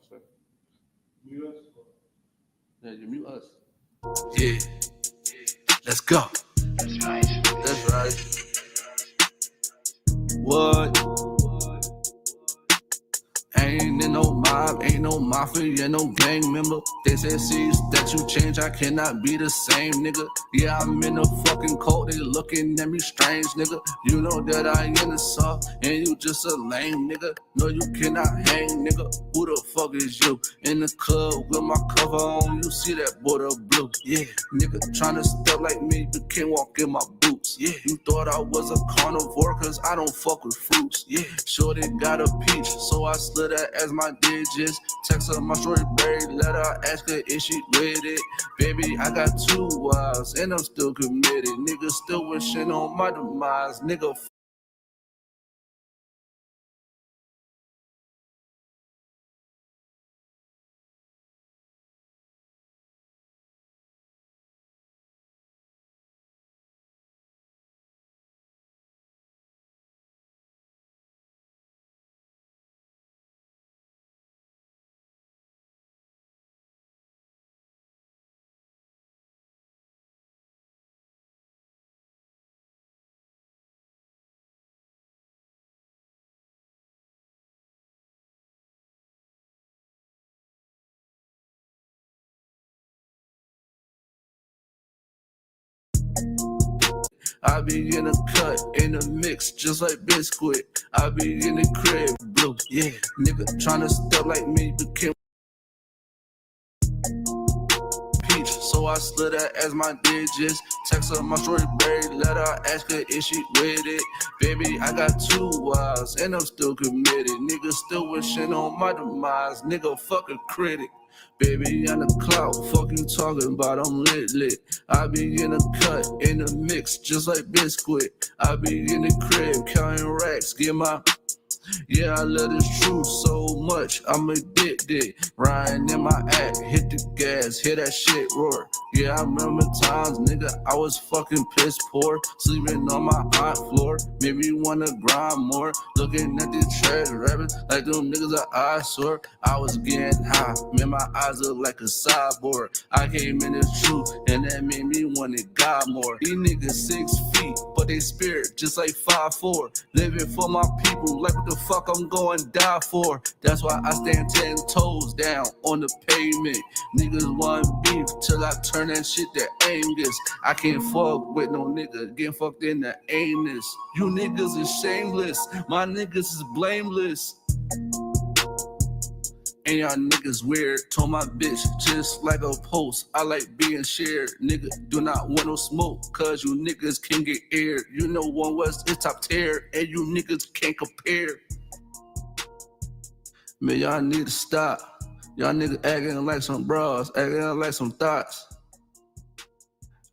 sir. Mute us? Yeah, you mute us. Yeah. Let's go. That's right. That's right. What? Ain't in no mob, ain't no mafia, no gang member. They said, see, that you change, I cannot be the same, nigga. Yeah, I'm in a fucking cult, they looking at me strange, nigga. You know that I in the soft, and you just a lame, nigga. No, you cannot hang, nigga. Who the fuck is you? In the club with my cover on, you see that border blue. Yeah, nigga tryna step like me, but can't walk in my boots. Yeah, you thought I was a carnivore, cause I don't fuck with fruits. Yeah, sure they got a peach, so I slid that as my digits. Text her my shorty berry, let her ask her if she with it. Baby, I got 2 wives, and I'm still committed. Nigga still wishing on my demise. Nigga, I be in a cut, in a mix, just like Biscuit. I be in the crib, blue, yeah. Nigga tryna step like me, but can't peach, so I slid that as my digits. Text her my shorty berry, let her ask her if she with it. Baby, I got 2 wives, and I'm still committed. Nigga still wishing on my demise. Nigga, fuck a critic. Baby, on the clout, fuck you talking about, I'm lit. I be in a cut, in a mix, just like Biscuit. I be in the crib, counting racks, get my... Yeah, I love this truth so much, I'm addicted. Riding in my act, hit the gas, hear that shit roar. Yeah, I remember times, nigga, I was fucking piss poor. Sleeping on my hot floor, made me wanna grind more. Looking at these trash rappers like them niggas are I.S.U.P.K. I was getting high, man, my eyes look like a cyborg. I came in the truth, and that made me want to God more. These niggas 6 feet, but they spirit just like 5'4". Living for my people, like what the fuck I'm going die for. That's why I stand 10 toes down on the pavement. Niggas want beef till I turn that shit to Angus. I can't fuck with no nigga getting fucked in the anus. You niggas is shameless, my niggas is blameless. And y'all niggas weird. Told my bitch just like a post, I like being shared. Nigga do not want no smoke, cause you niggas can get aired. You know One West is top tier, and you niggas can't compare. Man, y'all need to stop. Y'all niggas acting like some bras, acting like some thoughts.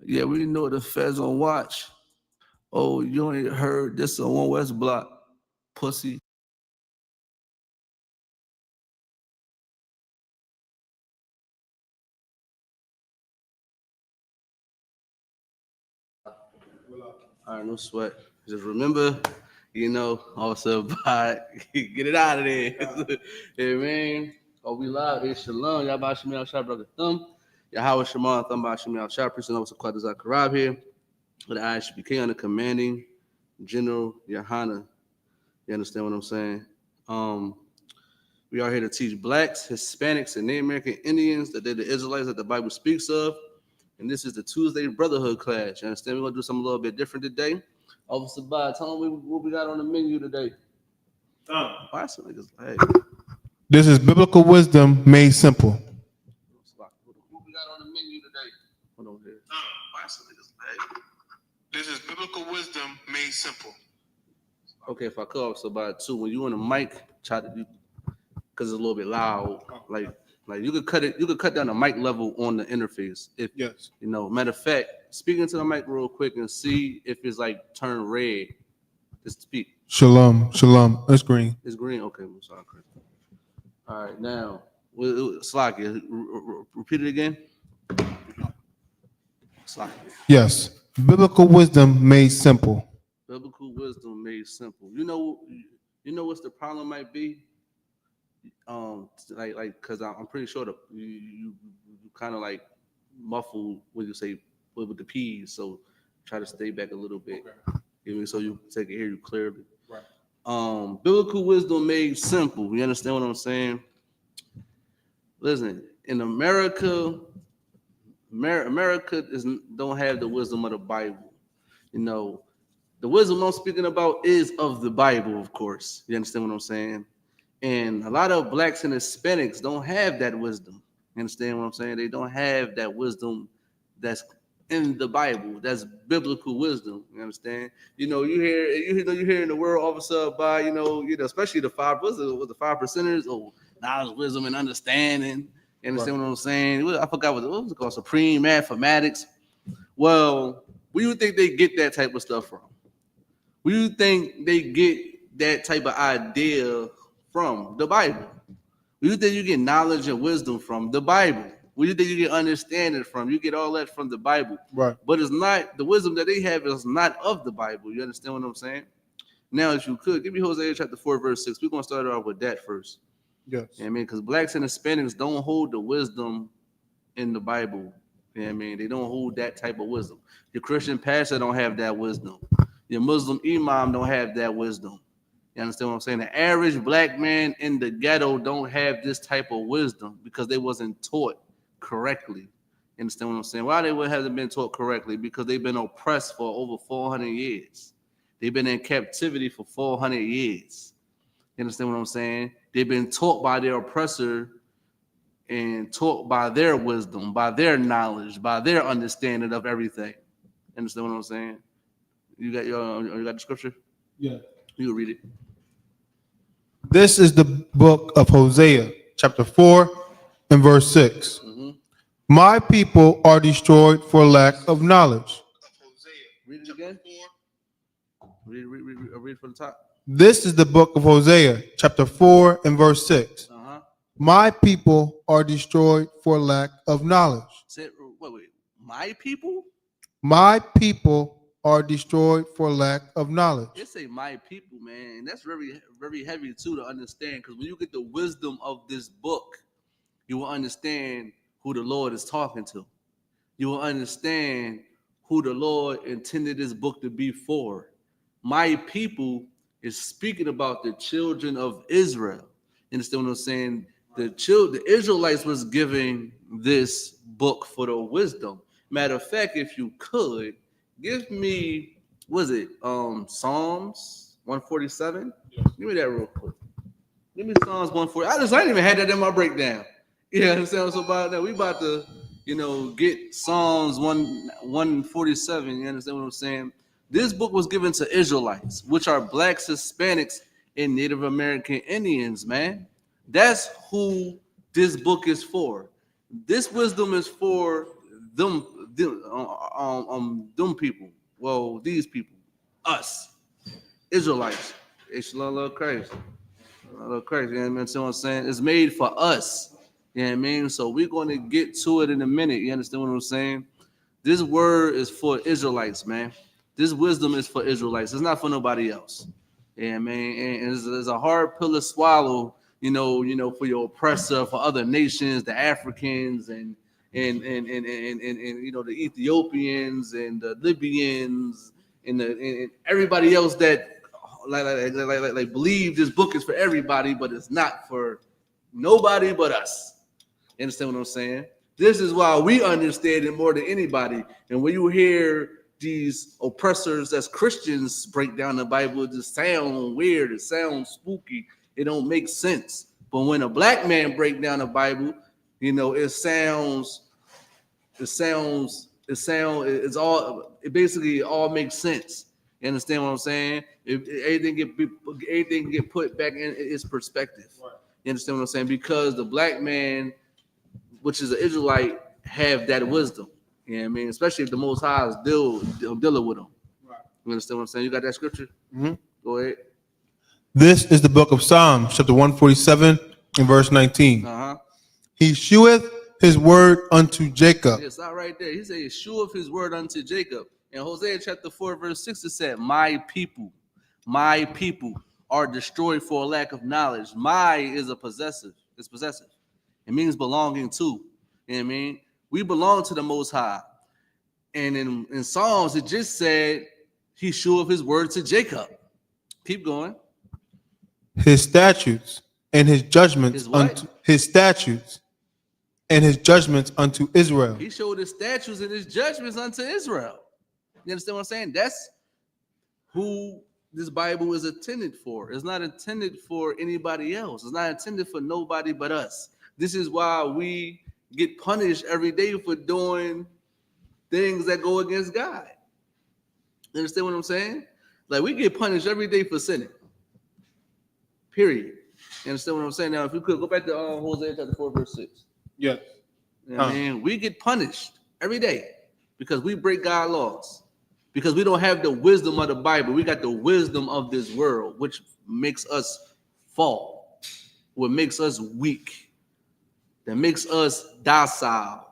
Yeah, we know the feds on watch. Oh, you ain't heard this on One West block, pussy. All right, no sweat. Just remember, you know, also get it out of there. Hey, man. Oh, we live. It's Shalom. Y'all about Shemi Al-Shah, brother Thumb. Yahweh Shema, Thumb by Shemi Al-Shah. Person over to Quad Zakarab here. With the I.S.U.P.K on the commanding General YAHANNA. You understand what I'm saying? We are here to teach blacks, Hispanics, and Native American Indians that they're the Israelites that the Bible speaks of. And this is the Tuesday Brotherhood class. You understand? We're going to do something a little bit different today. Officer Bob, tell them what we got on the menu today. Why some niggas like? This is biblical wisdom made simple. What we got on the menu today? Hold on here. Why some niggas like? This is biblical wisdom made simple. Okay, if I cut Officer Bob too, when you on the mic, try to do, because it's a little bit loud. Like you could cut it, you could cut down the mic level on the interface. If Yes. you know, matter of fact, speak into the mic real quick and see if it's like turned red. Just speak. Shalom. Shalom. It's green. It's green. Okay, I'm sorry. All right, now, Slocky, repeat it again. Slocky. Yes. Biblical wisdom made simple. Biblical wisdom made simple. You know what's the problem might be? like, cause I'm pretty sure you kind of like muffle when you say with the P's, so try to stay back a little bit, so you take it hear you clearly. Right. Biblical wisdom made simple. You understand what I'm saying? Listen, in America, America don't have the wisdom of the Bible. You know, the wisdom I'm speaking about is of the Bible, of course. You understand what I'm saying? And a lot of blacks and Hispanics don't have that wisdom. You understand what I'm saying? They don't have that wisdom that's in the Bible. That's biblical wisdom. You understand? You hear in the world all of a sudden by especially the five the 5%ers or knowledge, wisdom, and understanding. You understand what I'm saying? I forgot what was it called? Supreme mathematics. Well, where do you think they get that type of stuff from? Where do you think they get that type of idea from? The Bible. Where do you think you get knowledge and wisdom from? The Bible. Where do you think you get understanding from? You get all that from the Bible. Right. But it's not, the wisdom that they have is not of the Bible. You understand what I'm saying? Now, if you could, give me Hosea chapter 4, verse 6. We're going to start off with that first. Yes. You know what I mean? Because blacks and Hispanics don't hold the wisdom in the Bible. You know what I mean? They don't hold that type of wisdom. Your Christian pastor don't have that wisdom. Your Muslim imam don't have that wisdom. You understand what I'm saying? The average black man in the ghetto don't have this type of wisdom because they wasn't taught correctly. You understand what I'm saying? Why they hasn't been taught correctly? Because they've been oppressed for over 400 years. They've been in captivity for 400 years. You understand what I'm saying? They've been taught by their oppressor and taught by their wisdom, by their knowledge, by their understanding of everything. You understand what I'm saying? You got the scripture? Yeah. You read it. This is the book of Hosea, chapter 4 and verse 6. Mm-hmm. My people are destroyed for lack of knowledge. Read it again. Read from the top. This is the book of Hosea, chapter 4 and verse 6. Uh-huh. My people are destroyed for lack of knowledge. Wait. My people? My people are destroyed for lack of knowledge. It say my people, man. And that's very, very heavy too to understand. Because when you get the wisdom of this book, you will understand who the Lord is talking to. You will understand who the Lord intended this book to be for. My people is speaking about the children of Israel. You understand what I'm saying? The Israelites was giving this book for the wisdom. Matter of fact, if you could, give me, Psalms 147? Yes. Give me that real quick. Give me Psalms 140. I didn't even had that in my breakdown. You understand? So about that, we about to, get Psalms 147. You understand what I'm saying? This book was given to Israelites, which are blacks, Hispanics, and Native American Indians, man. That's who this book is for. This wisdom is for them people. Well, these people, us, Israelites. Love Christ. Love Christ. You know what I'm saying? It's made for us. You know what I mean? So we're going to get to it in a minute. You understand what I'm saying? This word is for Israelites, man. This wisdom is for Israelites. It's not for nobody else. Yeah, man. And it's a hard pill to swallow, for your oppressor, for other nations, the Africans and the Ethiopians and the Libyans and everybody else that like believe this book is for everybody, but it's not for nobody but us. You understand what I'm saying? This is why we understand it more than anybody. And when you hear these oppressors as Christians break down the Bible, it just sounds weird. It sounds spooky. It don't make sense. But when a black man break down the Bible, it basically all makes sense. You understand what I'm saying? Everything get put back in its perspective. Right. You understand what I'm saying? Because the black man, which is an Israelite, have that wisdom. You know what I mean? Especially if the Most High is dealing with them. Right. You understand what I'm saying? You got that scripture? Mm-hmm. Go ahead. This is the book of Psalms, chapter 147 and verse 19. Uh-huh. He sheweth his word unto Jacob. Yes, not right there. He said, he sheweth his word unto Jacob. In Hosea chapter 4, verse 6, it said, my people, my people. are destroyed for a lack of knowledge. My is a possessive. It's possessive. It means belonging to. You know what I mean? We belong to the Most High. And in Psalms, it just said he showed his word to Jacob. Keep going. His statutes and his judgments unto his statutes and his judgments unto Israel. He showed his statutes and his judgments unto Israel. You understand what I'm saying? That's who this Bible is intended for. It's not intended for anybody else. It's not intended for nobody but us. This is why we get punished every day for doing things that go against God. You understand what I'm saying? Like, we get punished every day for sinning. Period. You understand what I'm saying? Now, if you could go back to Hosea chapter 4, verse 6. Yes. You know what I mean? We get punished every day because we break God's laws. Because we don't have the wisdom of the Bible. We got the wisdom of this world, which makes us fall, what makes us weak, that makes us docile,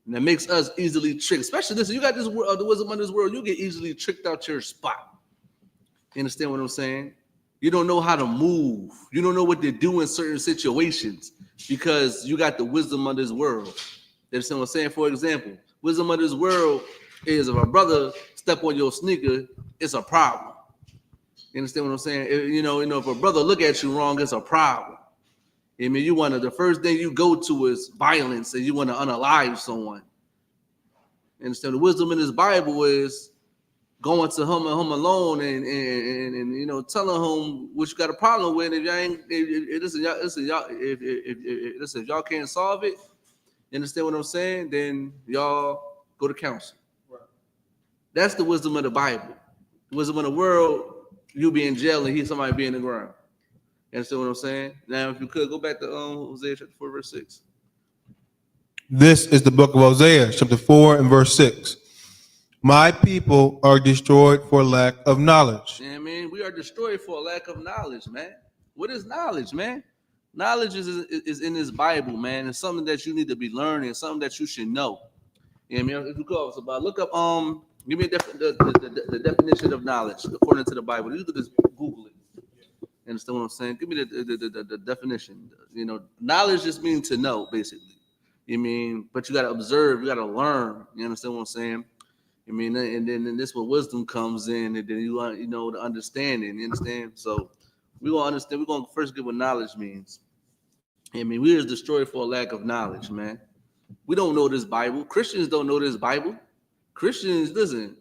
and that makes us easily tricked. Especially this, you got this world, the wisdom of this world, you get easily tricked out your spot. You understand what I'm saying? You don't know how to move. You don't know what to do in certain situations because you got the wisdom of this world. You understand what I'm saying? For example, wisdom of this world is if a brother step on your sneaker, it's a problem. You understand what I'm saying? If a brother look at you wrong, it's a problem. I mean, the first thing you go to is violence, and you want to unalive someone. You understand? The wisdom in this Bible is going to him and him alone, and telling him what you got a problem with. If y'all can't solve it, you understand what I'm saying? Then y'all go to counsel. That's the wisdom of the Bible. The wisdom of the world, you be in jail and somebody be in the ground. You understand what I'm saying? Now, if you could go back to Hosea chapter 4, verse 6. This is the book of Hosea, chapter 4 and verse 6. My people are destroyed for lack of knowledge. You know what I mean? We are destroyed for a lack of knowledge, man. What is knowledge, man? Knowledge is in this Bible, man. It's something that you need to be learning, something that you should know. You know what I mean? If you go, look up, give me the definition of knowledge according to the Bible. You could just Google it. You understand what I'm saying? Give me the definition. Knowledge just means to know, basically. You mean, but you got to observe, you got to learn. You understand what I'm saying? I mean, and then this where wisdom comes in, and then the understanding. You understand? So we're gonna understand. We're gonna first get what knowledge means. I mean, we are destroyed for a lack of knowledge, man. We don't know this Bible. Christians don't know this Bible. Christians, listen.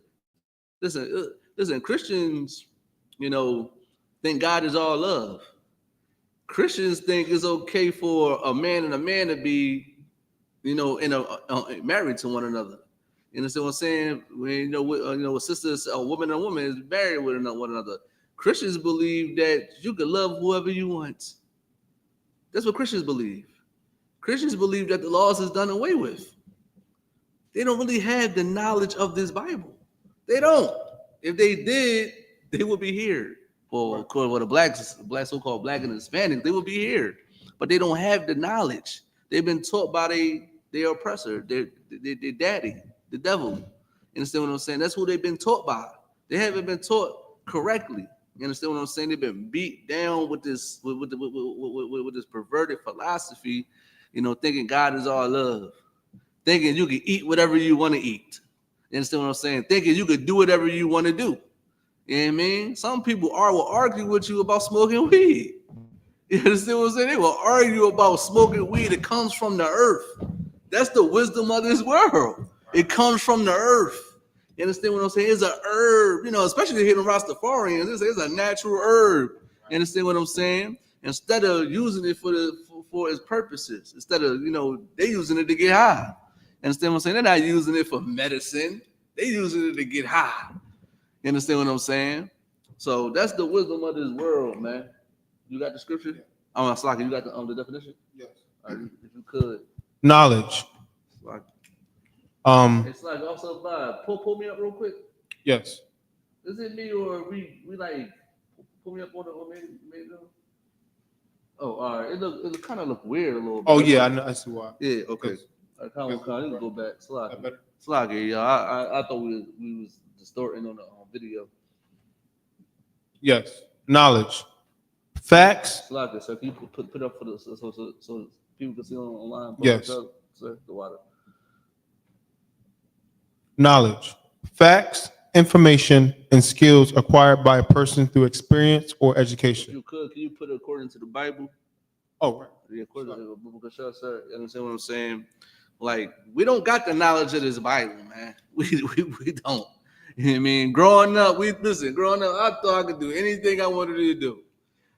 Christians, think God is all love. Christians think it's okay for a man and a man to be, married to one another. You understand what I'm saying? When a sister, a woman and a woman is married with one another. Christians believe that you can love whoever you want. That's what Christians believe. Christians believe that the laws is done away with. They don't really have the knowledge of this Bible. They don't. If they did, they would be here. Well, the blacks, so-called black and Hispanic, they would be here. But they don't have the knowledge. They've been taught by their oppressor, their daddy, the devil. You understand what I'm saying? That's who they've been taught by. They haven't been taught correctly. You understand what I'm saying? They've been beat down with this with this perverted philosophy, thinking God is all love, thinking you can eat whatever you want to eat. You understand what I'm saying? Thinking you could do whatever you want to do. You know what I mean? Some people will argue with you about smoking weed. You understand what I'm saying? They will argue about smoking weed that comes from the earth. That's the wisdom of this world. It comes from the earth. You understand what I'm saying? It's a herb, especially here in Rastafarians. It's a natural herb. You understand what I'm saying? Instead of using it for its purposes, instead of, they using it to get high. You understand what I'm saying? They're not using it for medicine. They're using it to get high. You understand what I'm saying? So that's the wisdom of this world, man. You got the scripture? I'm Slaki. You got the definition? Yes. All right, if you could. Knowledge. Slaki. It's like also pull me up real quick. Yes. Is it me or we like pull me up on the maybe? Oh, all right. It kind of look weird a little bit. Oh yeah, I see why. Yeah. Okay. I kind of go back. Slaki. Yeah. I thought we was distorting on the video. Yes. Knowledge. Facts. Slide, sir. Can you put up for the so people can see online? Yes. Sir, the water. Knowledge. Facts, information, and skills acquired by a person through experience or If education. you could, can you put it according to the Bible? Oh, right. Yeah, according to the book, sir. You understand what I'm saying? Like, we don't got the knowledge of this Bible, man. We don't. You know what I mean? Growing up, I thought I could do anything I wanted to do.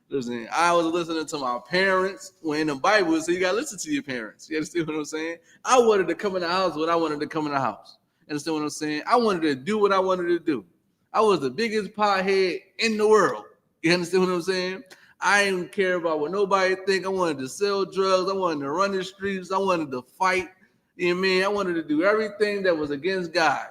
Listen, I was listening to my parents when the Bible, so you gotta listen to your parents. You understand what I'm saying? I wanted to come in the house when I wanted to come in the house. You understand what I'm saying? I wanted to do what I wanted to do. I was the biggest pothead in the world. You understand what I'm saying? I didn't care about what nobody think. I wanted to sell drugs. I wanted to run the streets. I wanted to fight. You know what I mean? I wanted to do everything that was against God.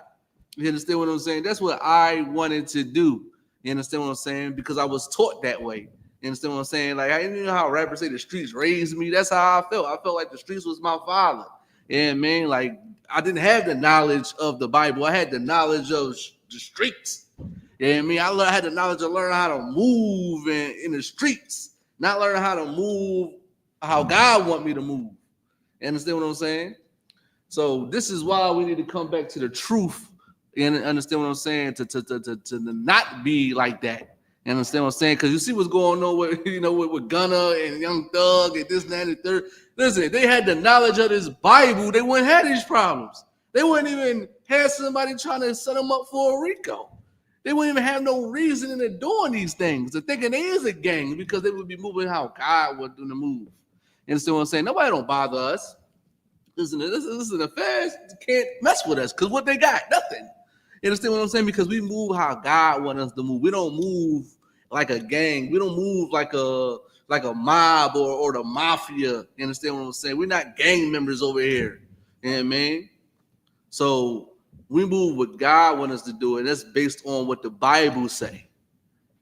You understand what I'm saying? That's what I wanted to do. You understand what I'm saying? Because I was taught that way. You understand what I'm saying? Like, I you know how rappers say the streets raised me. That's how I felt. I felt like the streets was my father. Yeah, man. Like, I didn't have the knowledge of the Bible. I had the knowledge of the streets. Yeah, I mean, I had the knowledge of learning how to move in the streets, not learning how to move how God want me to move. You understand what I'm saying? So this is why we need to come back to the truth and understand what I'm saying to not be like that. You understand what I'm saying? Because you see what's going on with with Gunna and Young Thug and this and that and the third. Listen, they had the knowledge of this Bible, they wouldn't have these problems. They wouldn't even have somebody trying to set them up for a RICO. They wouldn't even have no reason in doing these things. They're thinking they is a gang because they would be moving how God would do the move. You understand what I'm saying? Nobody don't bother us. Listen, this is an affair. You can't mess with us because what they got? Nothing. You understand what I'm saying? Because we move how God wants us to move. We don't move like a gang. We don't move like a mob or the mafia. You understand what I'm saying? We're not gang members over here. You know what I mean? So we move what God wants us to do, and that's based on what the Bible say.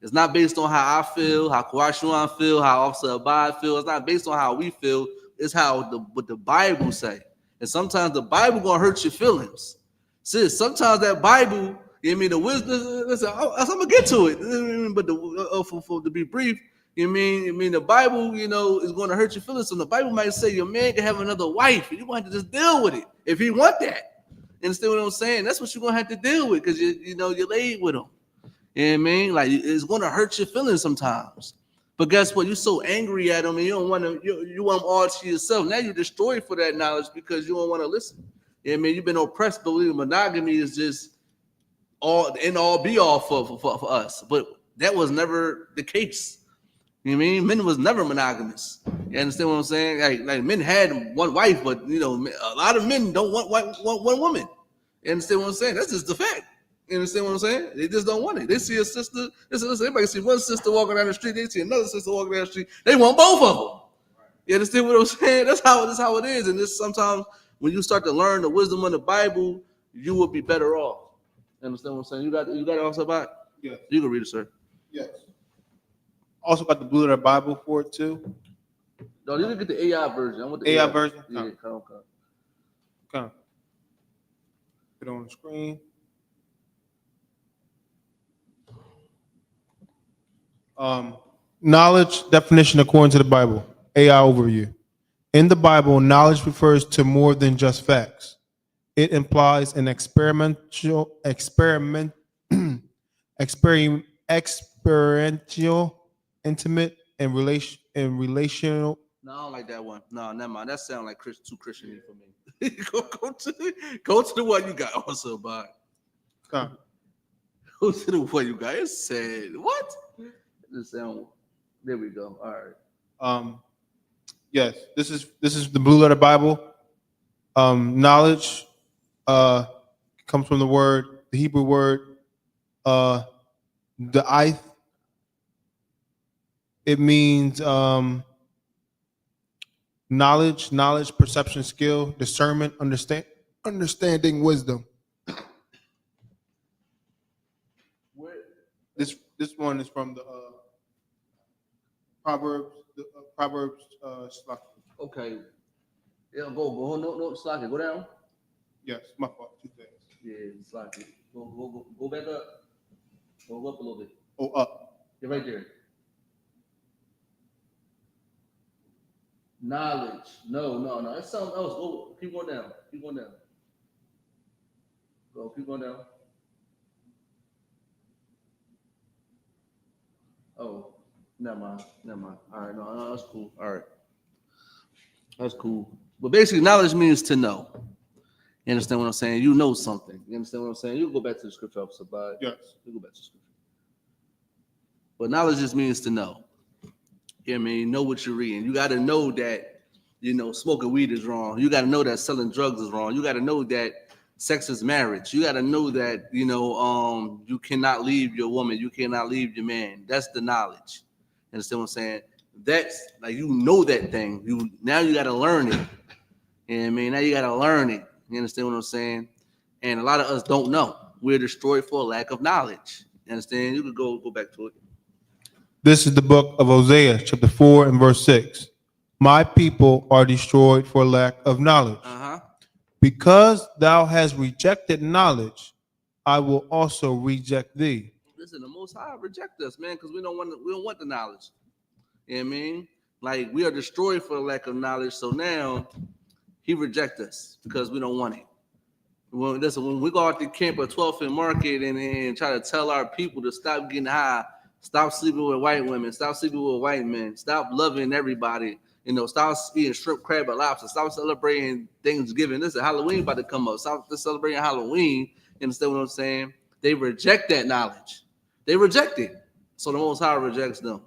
It's not based on how I feel, how Kwashuan feel, how Officer Abad feel. It's not based on how we feel. It's how what the Bible say. And sometimes the Bible gonna hurt your feelings. Sis, sometimes that Bible, you know what I mean, the wisdom. Listen, I'm gonna get to it, but to be brief, you know what I mean, the Bible, is going to hurt your feelings. So the Bible might say your man can have another wife, and you want to just deal with it if he want that. You understand what I'm saying? That's what you're gonna have to deal with because you're laid with him. You know what I mean? Like, it's gonna hurt your feelings sometimes. But guess what? You're so angry at them, and you don't want to. You want them all to yourself. Now you're destroyed for that knowledge because you don't want to listen. You know what I mean? You've been oppressed. Believe monogamy is just all be all for us. But that was never the case. You know what I mean? Men was never monogamous. You understand what I'm saying? Like men had one wife, but a lot of men don't want one woman. You understand what I'm saying? That's just the fact. You understand what I'm saying? They just don't want it. They see a sister. Listen, everybody see one sister walking down the street. They see another sister walking down the street. They want both of them. You understand what I'm saying? That's how it is. And this sometimes when you start to learn the wisdom of the Bible, you will be better off. You understand what I'm saying? You got it also about? Yeah. You can read it, sir. Yes. Also got the Blue Letter Bible for it too. No, you can get the AI version. I want the AI version? Yeah, come. Put it on the screen. Knowledge definition according to the Bible. AI overview. In the Bible, knowledge refers to more than just facts. It implies an experiential, intimate, and relational. No, I don't like that one. No, never mind. That sounds like too Christian for me. go to the one you got also, bye. Okay. Go to the one you got. It said what? This sound. There we go. All right. Yes, this is the Blue Letter Bible. Knowledge comes from the Hebrew word, the I. It means knowledge, perception, skill, discernment, understanding, wisdom. This one is from the Proverbs. Okay. Yeah, go. No, slack it. Go down. Yes, my fault. 2 things. Yeah, slack it. Go back up. Go up a little bit. Oh, up. You're right there. Knowledge. No. That's something else. Go, keep going down. Keep going down. Go, keep going down. Oh, never mind. All right, no, that's cool. All right, that's cool. But basically, knowledge means to know. You understand what I'm saying? You know something. You understand what I'm saying? You go back to the scripture, Officer. But Yes. you go back to the scripture. But knowledge just means to know. You know what I mean? Know what you're reading. You got to know that, smoking weed is wrong. You got to know that selling drugs is wrong. You got to know that sex is marriage. You got to know that, you cannot leave your woman. You cannot leave your man. That's the knowledge. You understand what I'm saying? That's like, that thing. Now you got to learn it. You know what I mean? Now you got to learn it. You understand what I'm saying? And a lot of us don't know. We're destroyed for a lack of knowledge. You understand? You could go back to it. This is the book of Hosea, chapter 4 and verse 6. My people are destroyed for lack of knowledge. Because thou hast rejected knowledge, I will also reject thee. Listen, the Most High reject us, man, because we don't want the knowledge. You know what I mean? Like, we are destroyed for the lack of knowledge. So now he rejects us because we don't want it. When we go out to camp at 12th and Market and try to tell our people to stop getting high, stop sleeping with white women, stop sleeping with white men, stop loving everybody, stop eating shrimp, crab, and lobster, stop celebrating Thanksgiving. Listen, Halloween about to come up. Stop celebrating Halloween. You understand what I'm saying? They reject that knowledge. They reject it. So the Most High rejects them.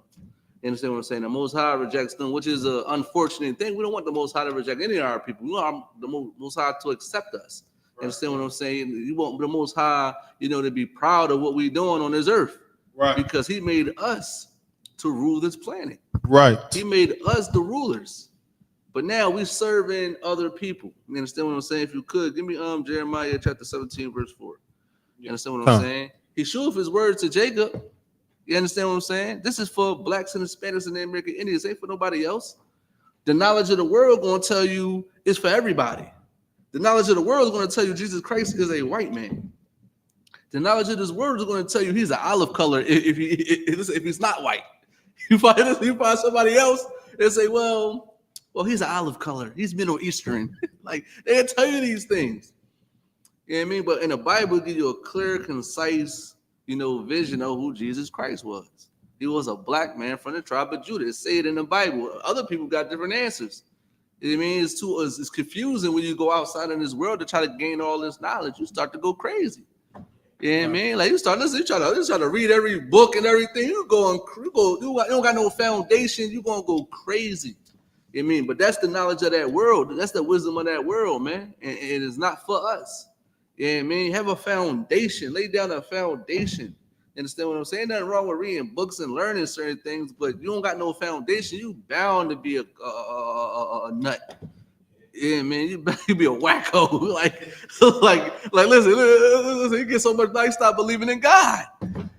You understand what I'm saying? The Most High rejects them, which is an unfortunate thing. We don't want the Most High to reject any of our people. We want the Most High to accept us. You understand what I'm saying? You want the Most High, to be proud of what we're doing on this earth. Right. Because he made us to rule this planet. Right. He made us the rulers. But now we're serving other people. You understand what I'm saying? If you could, give me Jeremiah chapter 17, verse 4. You understand what I'm saying? He showed his word to Jacob. You understand what I'm saying? This is for blacks and Hispanics and the American Indians. It ain't for nobody else. The knowledge of the world going to tell you it's for everybody. The knowledge of the world is going to tell you Jesus Christ is a white man. The knowledge of this world is going to tell you he's an olive color if he's not white. You find somebody else and say, well, he's an olive color. He's Middle Eastern. Like, they'll tell you these things. You know what I mean? But in the Bible, it gives you a clear, concise, vision of who Jesus Christ was. He was a black man from the tribe of Judah. It say it in the Bible. Other people got different answers. You know what I mean? It's confusing when you go outside in this world to try to gain all this knowledge. You start to go crazy. You know what I mean? Like, you try to read every book and everything. You don't got no foundation. You're going to go crazy. You know what I mean? But that's the knowledge of that world. That's the wisdom of that world, man. And it is not for us. You know what I mean? Have a foundation. Lay down a foundation. Understand what I'm saying? Nothing wrong with reading books and learning certain things, but you don't got no foundation. You bound to be a nut. Yeah, man, you be a wacko. Listen, you get so much life, stop believing in God.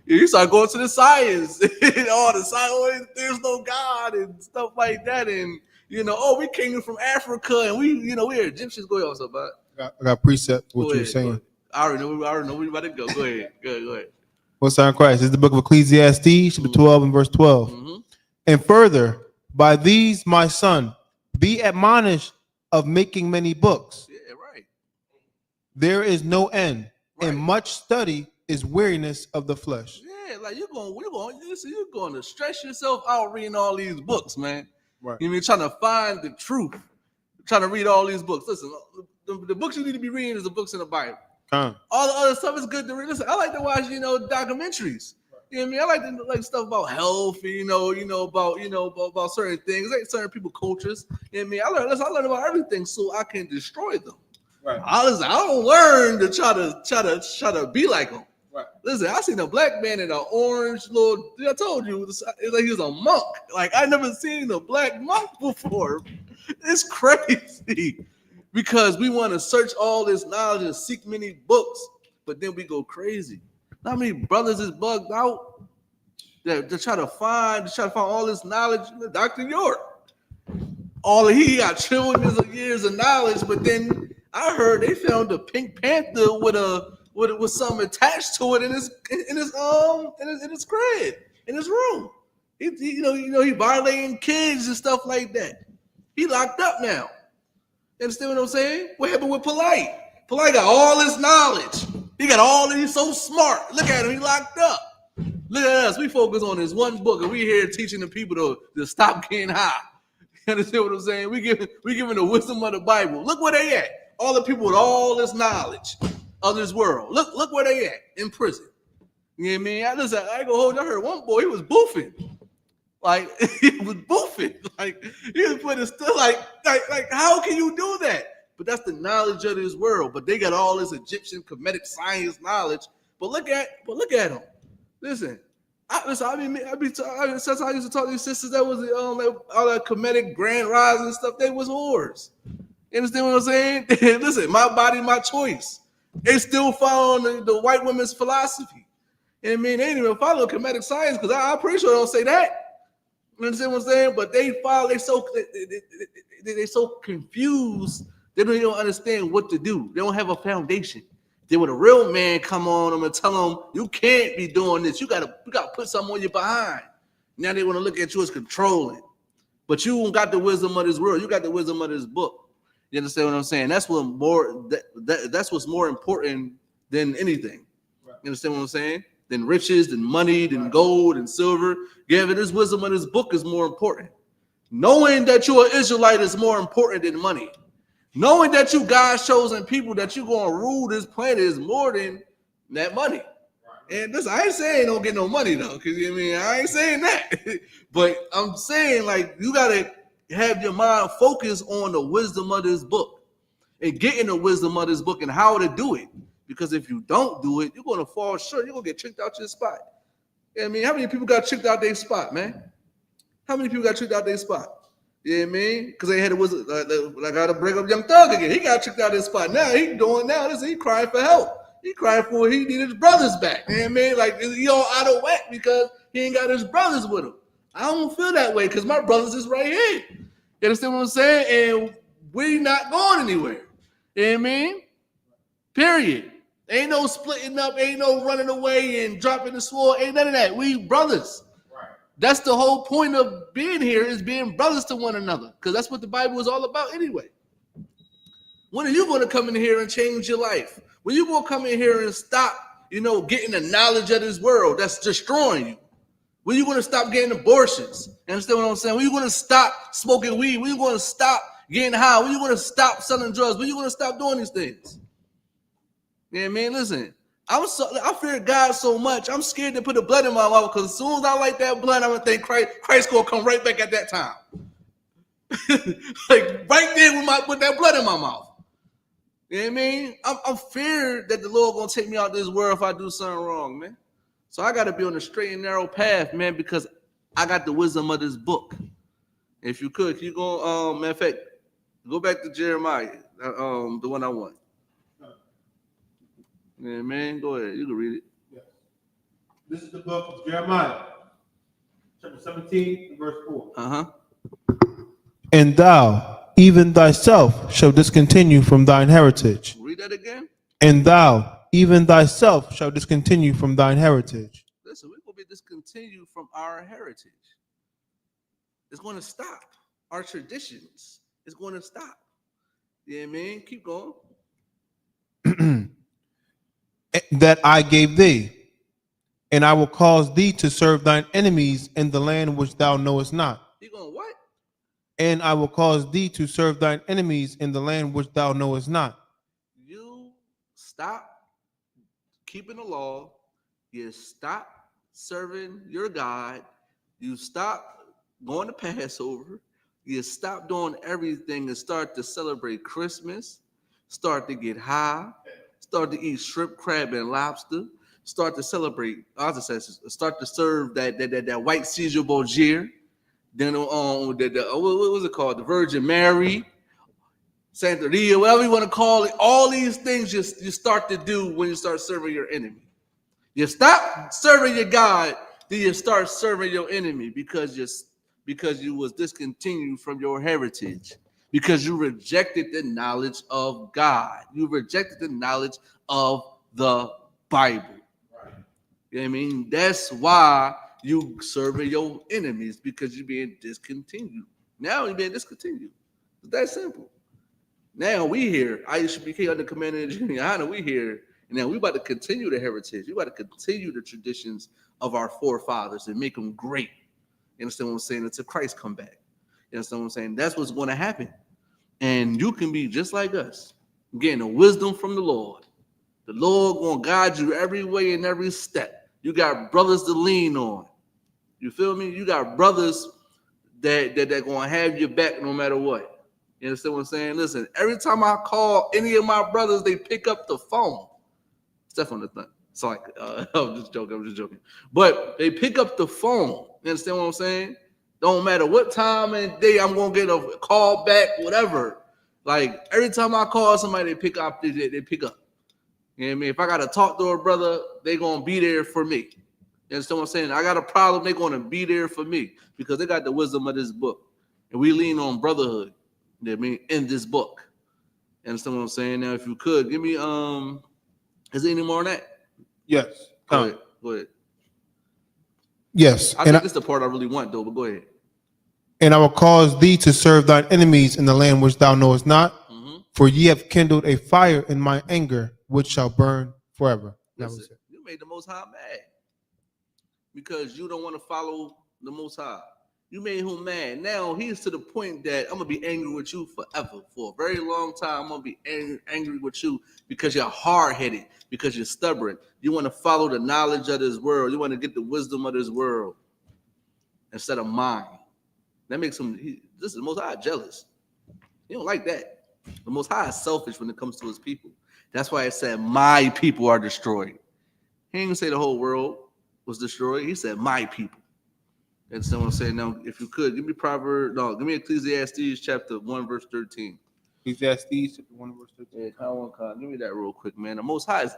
You start going to the science, all the science, there's no God and stuff like that. And we came from Africa and we're Egyptians. Go ahead, what's up, bud? I got precept what you're saying. I already know where you about to go. Go ahead. Go ahead. What's on Christ? This is the book of Ecclesiastes, chapter 12 and verse 12. Mm-hmm. And further, by these, my son, be admonished of making many books. Yeah, right. There is no end, right. And much study is weariness of the flesh. Yeah, like you're going to stress yourself out reading all these books, man. Right. You mean trying to find the truth, trying to read all these books. Listen, the books you need to be reading is the books in the Bible. All the other stuff is good to read. Listen, I like to watch, documentaries. You know what I mean? I like to like stuff about health, about certain things, like certain people cultures. You know what I mean? I learn about everything so I can destroy them. Right. I don't learn to try to be like them. Right. Listen, I seen a black man in an orange little. I told you, it's like he was a monk. Like I never seen a black monk before. It's crazy. Because we want to search all this knowledge and seek many books, but then we go crazy. How many brothers is bugged out that to try to find all this knowledge? Dr. York, he got trillions of years of knowledge, but then I heard they found a Pink Panther with something attached to it in his crib, in his room. He violating kids and stuff like that. He locked up now. You understand what I'm saying? What happened with Polite? Polite got all this knowledge. He got all these, so smart. Look at him, he locked up. Look at us, we focus on this one book, and we here teaching the people to stop getting high. You understand what I'm saying? We giving the wisdom of the Bible. Look where they at. All the people with all this knowledge of this world. Look where they at, in prison. You know what I mean? I ain't gonna hold you. I heard one boy, he was boofing. Like, he was boofing. Like, he was putting still like how can you do that? But that's the knowledge of this world. But they got all this Egyptian Kemetic science knowledge. But look at them. Listen, since I used to talk to these sisters that was all that Kemetic grand rising stuff, they was whores. You understand what I'm saying? Listen, my body, my choice. They still following the white women's philosophy. And I mean, they ain't even follow Kemetic science because I'm pretty sure they don't say that. You understand what I'm saying? But they follow. They so confused. They don't even understand what to do. They don't have a foundation. Then when a real man come on them and tell them you can't be doing this, you gotta put something on your behind. Now they want to look at you as controlling. But you don't got the wisdom of this world. You got the wisdom of this book. You understand what I'm saying? That's that's what's more important than anything. Right. You understand what I'm saying? Than riches, than money, than gold and silver. Yeah, but this wisdom of this book is more important. Knowing that you're an Israelite is more important than money. Knowing that you God's chosen people, that you're going to rule this planet is more than that money. Right. And listen, I ain't saying don't get no money, though, because I ain't saying that. But I'm saying, like, you got to have your mind focused on the wisdom of this book and getting the wisdom of this book and how to do it. Because if you don't do it, you're going to fall short. You're going to get tricked out your spot. How many people got tricked out their spot, man? How many people got tricked out their spot? You know what I mean? Because they had a wizard. I got to bring up Young Thug again. He got tricked out his spot. Now he crying for help. He crying for he need his brothers back. You know what I mean? Like, he all out of whack because he ain't got his brothers with him. I don't feel that way because my brothers is right here. You understand what I'm saying? And we not going anywhere. You know what I mean? Period. Ain't no splitting up. Ain't no running away and dropping the sword. Ain't none of that. We brothers. That's the whole point of being here, is being brothers to one another, because that's what the Bible is all about anyway. When are you going to come in here and change your life? When are you going to come in here and stop, getting the knowledge of this world that's destroying you? When are you going to stop getting abortions? You understand what I'm saying? When are you going to stop smoking weed? When are you going to stop getting high? When are you going to stop selling drugs? When are you going to stop doing these things? You know what I mean? Listen. I fear God so much. I'm scared to put the blood in my mouth, because as soon as I like that blood, I'm gonna think Christ gonna come right back at that time, like right there with that blood in my mouth. You know what I mean? I'm feared that the Lord gonna take me out of this world if I do something wrong, man. So I gotta be on the straight and narrow path, man, because I got the wisdom of this book. If you could, can you go? Matter of fact, go back to Jeremiah, the one I want. Yeah, man, go ahead. You can read it. Yes. This is the book of Jeremiah, chapter 17, verse 4. And thou, even thyself, shall discontinue from thine heritage. Read that again. And thou, even thyself, shall discontinue from thine heritage. Listen, we're going to be discontinued from our heritage. It's going to stop. Our traditions is going to stop. You know what I mean? Keep going. That I gave thee, and I will cause thee to serve thine enemies in the land which thou knowest not. You going what? And I will cause thee to serve thine enemies in the land which thou knowest not. You stop keeping the law. You stop serving your God. You stop going to Passover. You stop doing everything and start to celebrate Christmas. Start to get high. Start to eat shrimp, crab, and lobster. Start to celebrate. Start to serve that white Caesar Borgia. Then what was it called? The Virgin Mary, Santeria, whatever you want to call it. All these things you start to do when you start serving your enemy. You stop serving your God, then you start serving your enemy because you was discontinued from your heritage. Because you rejected the knowledge of God. You rejected the knowledge of the Bible. Right. You know what I mean? That's why you serving your enemies, because you're being discontinued. Now you're being discontinued. It's that simple. Now we here, I.S.U.P.K under Commander in Chief YAHANNA, we here, and now we about to continue the heritage. We about to continue the traditions of our forefathers and make them great. You understand what I'm saying? Until Christ come back. You understand what I'm saying? That's what's going to happen. And you can be just like us, getting the wisdom from the Lord. The Lord going to guide you every way and every step. You got brothers to lean on. You feel me? You got brothers that going to have your back no matter what. You understand what I'm saying? Listen, every time I call any of my brothers, they pick up the phone. Steph on the thing. So like, I'm just joking. But they pick up the phone. You understand what I'm saying? Don't matter what time and day I'm going to get a call back, whatever. Like, every time I call somebody, they pick up. They pick up. You know what I mean? If I got to talk to a brother, they going to be there for me. You understand what I'm saying? I got a problem, they're going to be there for me because they got the wisdom of this book. And we lean on brotherhood, you know what I mean, in this book. You understand what I'm saying? Now, if you could, give me, is there any more on that? Yes. Go ahead. Yes. I think this is the part I really want, though, but go ahead. And I will cause thee to serve thine enemies in the land which thou knowest not, for ye have kindled a fire in my anger, which shall burn forever. That was it. You made the Most High mad because you don't want to follow the Most High. You made him mad. Now he's to the point that I'm going to be angry with you forever. For a very long time, I'm going to be angry with you because you're hard-headed, because you're stubborn. You want to follow the knowledge of this world. You want to get the wisdom of this world instead of mine. That makes him, this is the Most High jealous. He don't like that. The Most High is selfish when it comes to his people. That's why it said, my people are destroyed. He didn't say the whole world was destroyed. He said, my people. And someone saying, now, if you could, give me Ecclesiastes chapter 1, verse 13. Ecclesiastes chapter 1, verse 13. Yeah, give me that real quick, man. The Most High is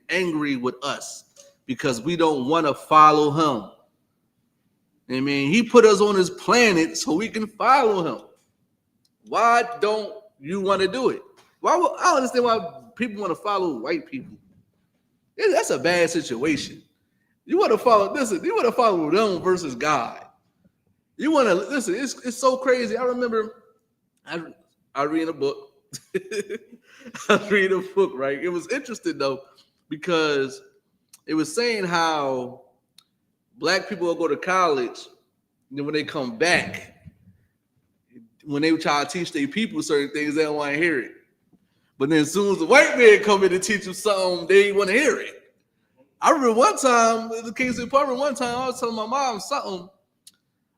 angry with us because we don't want to follow him. I mean, he put us on his planet so we can follow him. Why don't you want to do it? I don't understand why people want to follow white people. That's a bad situation. You want to follow, listen, you want to follow them versus God. You want to, listen, it's so crazy. I remember I read a book. I was reading a book, right? It was interesting, though, because it was saying how black people will go to college, and then when they come back, when they try to teach their people certain things, they don't want to hear it. But then as soon as the white man come in to teach them something, they want to hear it. I remember one time, the King's Department, I was telling my mom something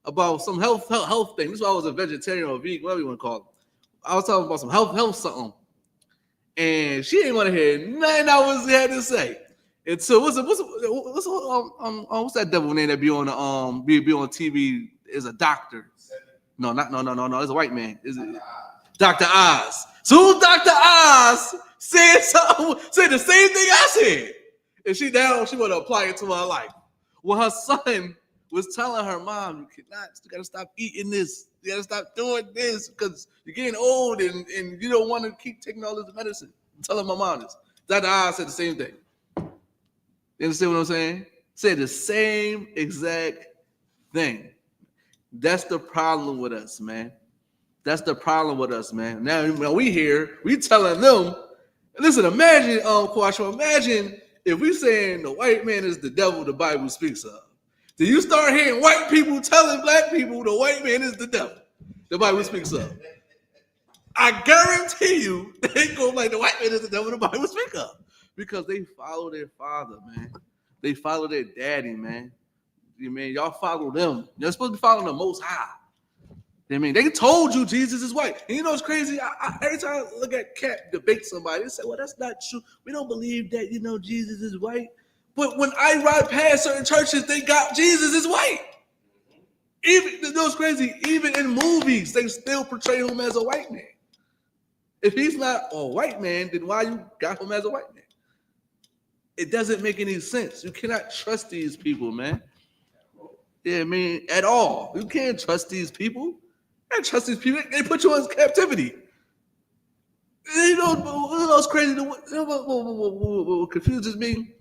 about some health thing. This is why I was a vegetarian or a vegan, whatever you want to call it. I was talking about some health something. And she didn't want to hear nothing I had to say. And so what's that devil name that be on the be on TV is a doctor? No, it's a white man. Is it Dr. Oz? So Dr. Oz said the same thing I said. And she want to apply it to her life. Well, her son was telling her, Mom, you gotta stop eating this. You gotta stop doing this because you're getting old and you don't want to keep taking all this medicine. I'm telling my mom this. Dr. Oz said the same thing. You understand what I'm saying? Said the same exact thing. That's the problem with us, man. That's the problem with us, man. Now when we here, we telling them, listen, imagine if we saying the white man is the devil the Bible speaks of. Then you start hearing white people telling black people the white man is the devil the Bible speaks of. I guarantee you they go like the white man is the devil the Bible speaks of. Because they follow their father, man. They follow their daddy, man. You mean y'all follow them. You're supposed to be following the Most High. I mean, they told you Jesus is white. And you know what's crazy? Every time I look at Cap debate somebody, they say, well, that's not true. We don't believe that, Jesus is white. But when I ride past certain churches, they got Jesus is white. Even, you know what's crazy? Even in movies, they still portray him as a white man. If he's not a white man, then why you got him as a white man? It doesn't make any sense. You cannot trust these people, man. Yeah, I mean, at all. You can't trust these people. I trust these people. They put you in captivity. You know what's crazy? What confuses me?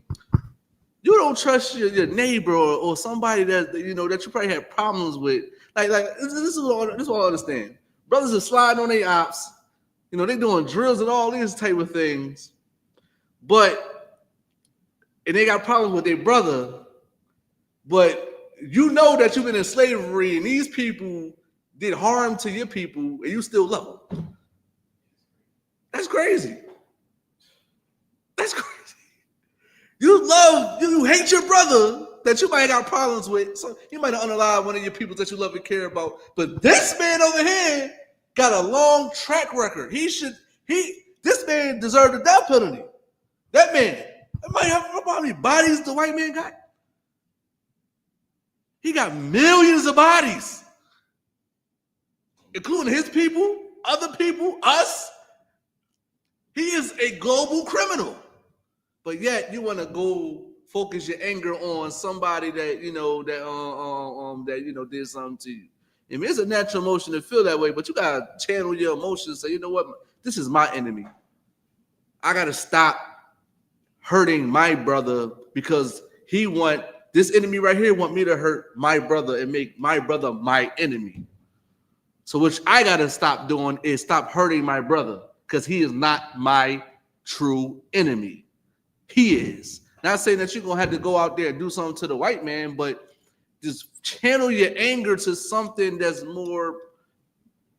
You don't trust your neighbor or somebody that that you probably had problems with. Like this is what I understand. Brothers are sliding on their ops. You know, they doing drills and all these type of things. And they got problems with their brother. But you know that you've been in slavery and these people did harm to your people and you still love them. That's crazy. That's crazy. You hate your brother that you might have got problems with. So you might have unalived one of your people that you love and care about. But this man over here got a long track record. This man deserved the death penalty. That man. How many bodies the white man got? He got millions of bodies, including his people, other people, us. He is a global criminal. But yet you want to go focus your anger on somebody that did something to you. I mean, it's a natural emotion to feel that way, but you gotta channel your emotions. Say, you know what? This is my enemy. I gotta stop hurting my brother because this enemy right here want me to hurt my brother and make my brother my enemy. So which I gotta stop doing is stop hurting my brother because he is not my true enemy. He is. Not saying that you're gonna have to go out there and do something to the white man, but just channel your anger to something that's more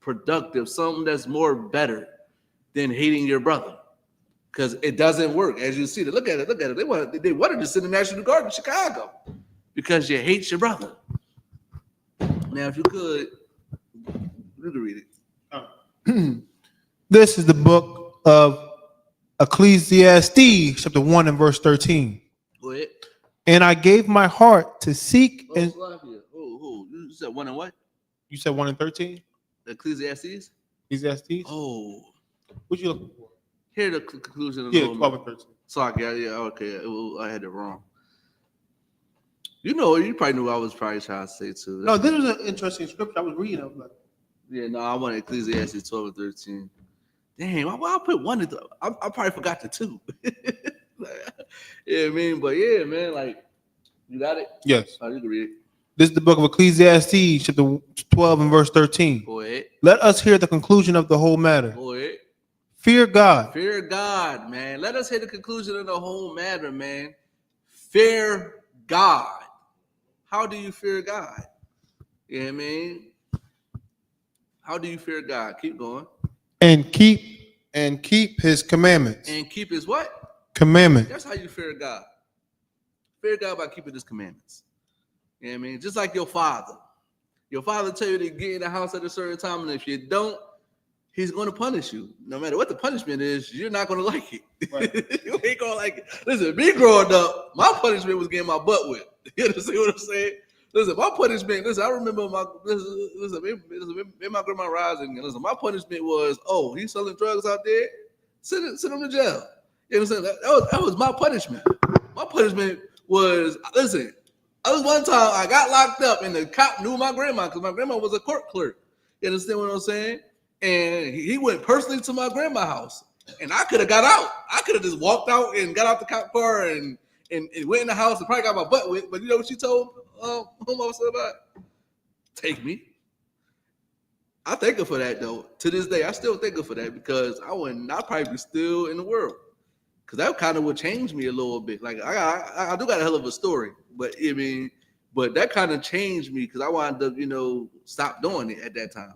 productive, something that's more better than hating your brother. Because it doesn't work. As you see, look at it. They wanted to send the National Guard to Chicago because you hate your brother. Now, if you could, you can read it. This is the book of Ecclesiastes, chapter 1 and verse 13. Go ahead. And I gave my heart to seek. And you said 1 and what? You said 1 and 13? Ecclesiastes? Ecclesiastes? Oh. What you looking for? Here the conclusion of 12 and 13. Sorry, yeah, okay. I had it wrong. You probably knew what I was probably trying to say too. No, this was an interesting scripture I was reading. I was like, yeah, no, I wanted Ecclesiastes 12 and 13. Dang, why I put 1 and I probably forgot the 2. Yeah, I mean, but yeah, man, like, you got it? Yes. Oh, you can read it. This is the book of Ecclesiastes, chapter 12 and verse 13. Go ahead. Let us hear the conclusion of the whole matter. Go ahead. Fear God. Fear God, man. Let us hear the conclusion of the whole matter, man. Fear God. How do you fear God? You know what I mean? How do you fear God? Keep going. And keep his commandments. And keep his what? Commandments. That's how you fear God. Fear God by keeping his commandments. You know what I mean? Just like your father. Your father tell you to get in the house at a certain time, and if you don't, he's going to punish you. No matter what the punishment is, you're not going to like it. Right. You ain't going to like it. Listen, me growing up, my punishment was getting my butt whipped. You understand what I'm saying? Listen, my punishment, I remember me and my grandma rising. Listen, my punishment was, he's selling drugs out there, send him to jail. You understand? That was my punishment. My punishment was, listen, there was one time I got locked up and the cop knew my grandma because my grandma was a court clerk. You understand what I'm saying? And he went personally to my grandma's house. And I could have got out. I could have just walked out and got out the cop car and went in the house and probably got my butt whipped. But you know what she told home officer about? Take me. I thank her for that, though. To this day, I still thank her for that because I'd probably be still in the world. Because that kind of would change me a little bit. Like, I do got a hell of a story. But, I mean, that kind of changed me because I wanted to, stop doing it at that time.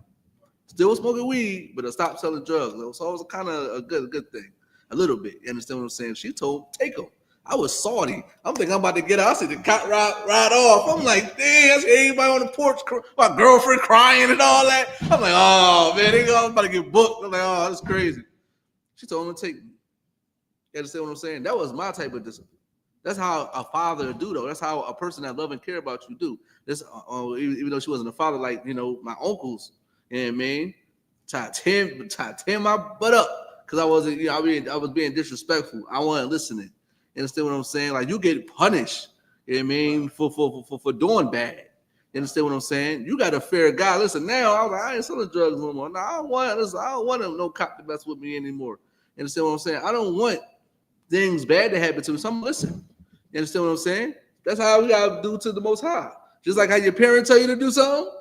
Still smoking weed, but I stopped selling drugs. So it was kind of a good thing. A little bit. You understand what I'm saying? She told, take them. I was salty. I'm thinking I'm about to get out. I see the cop ride off. I'm like, dang, I see everybody on the porch, my girlfriend crying and all that. I'm like, oh, man, I'm about to get booked. I'm like, oh, that's crazy. She told him to take me. You understand what I'm saying? That was my type of discipline. That's how a father do, though. That's how a person that love and care about you do. This, even though she wasn't a father like, my uncles, you know what I mean? Try to tear my butt up because I wasn't, I was being disrespectful. I wasn't listening. You understand what I'm saying? Like, you get punished, you know what I mean, for doing bad. You understand what I'm saying? You got to fear God. Listen, now I was like, I ain't selling drugs no more. Now I don't want no cop to mess with me anymore. You understand what I'm saying? I don't want things bad to happen to me. So I'm listening. You understand what I'm saying? That's how we gotta do to the Most High. Just like how your parents tell you to do something.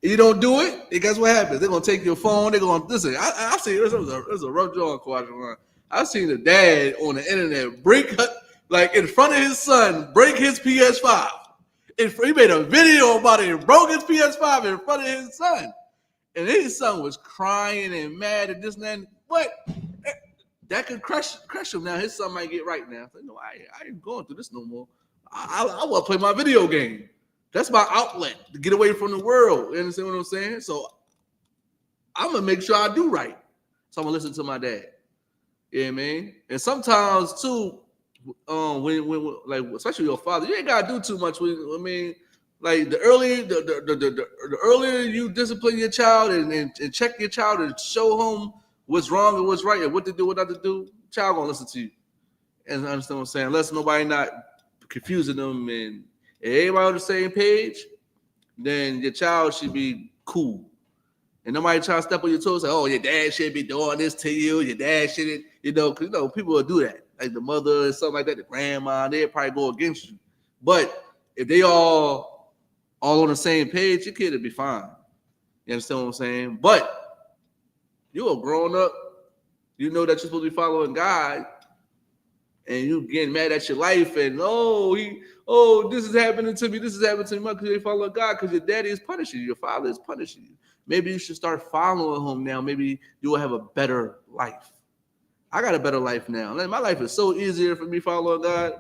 and you don't do it, and guess what happens? They're gonna take your phone. They're gonna listen. I see this was a rough drawing question. I seen the dad on the internet break, like in front of his son, break his PS5. He made a video about it and broke his PS5 in front of his son. And his son was crying and mad and this and that. What? That could crush him now. His son might get right now. Like, no, I ain't going through this no more. I want to play my video game. That's my outlet to get away from the world. You understand what I'm saying? So I'm going to make sure I do right. So I'm going to listen to my dad. Yeah, man. And sometimes, too, when like, especially your father, you ain't got to do too much. I mean, like the earlier you discipline your child and check your child and show him what's wrong and what's right and what to do, what not to do, child gonna listen to you. And I understand what I'm saying. Unless nobody not confusing them and everybody on the same page, then your child should be cool. And nobody try to step on your toes, say, oh, your dad should be doing this to you, your dad shouldn't, because people will do that. Like the mother and something like that, the grandma, they'll probably go against you. But if they all on the same page, your kid will be fine. You understand what I'm saying? But you're a grown up, you know that you're supposed to be following God, and you getting mad at your life, and this is happening to me, because you follow God, because your daddy is punishing you, your father is punishing you. Maybe you should start following him now. Maybe you will have a better life. I got a better life now. My life is so easier for me following God.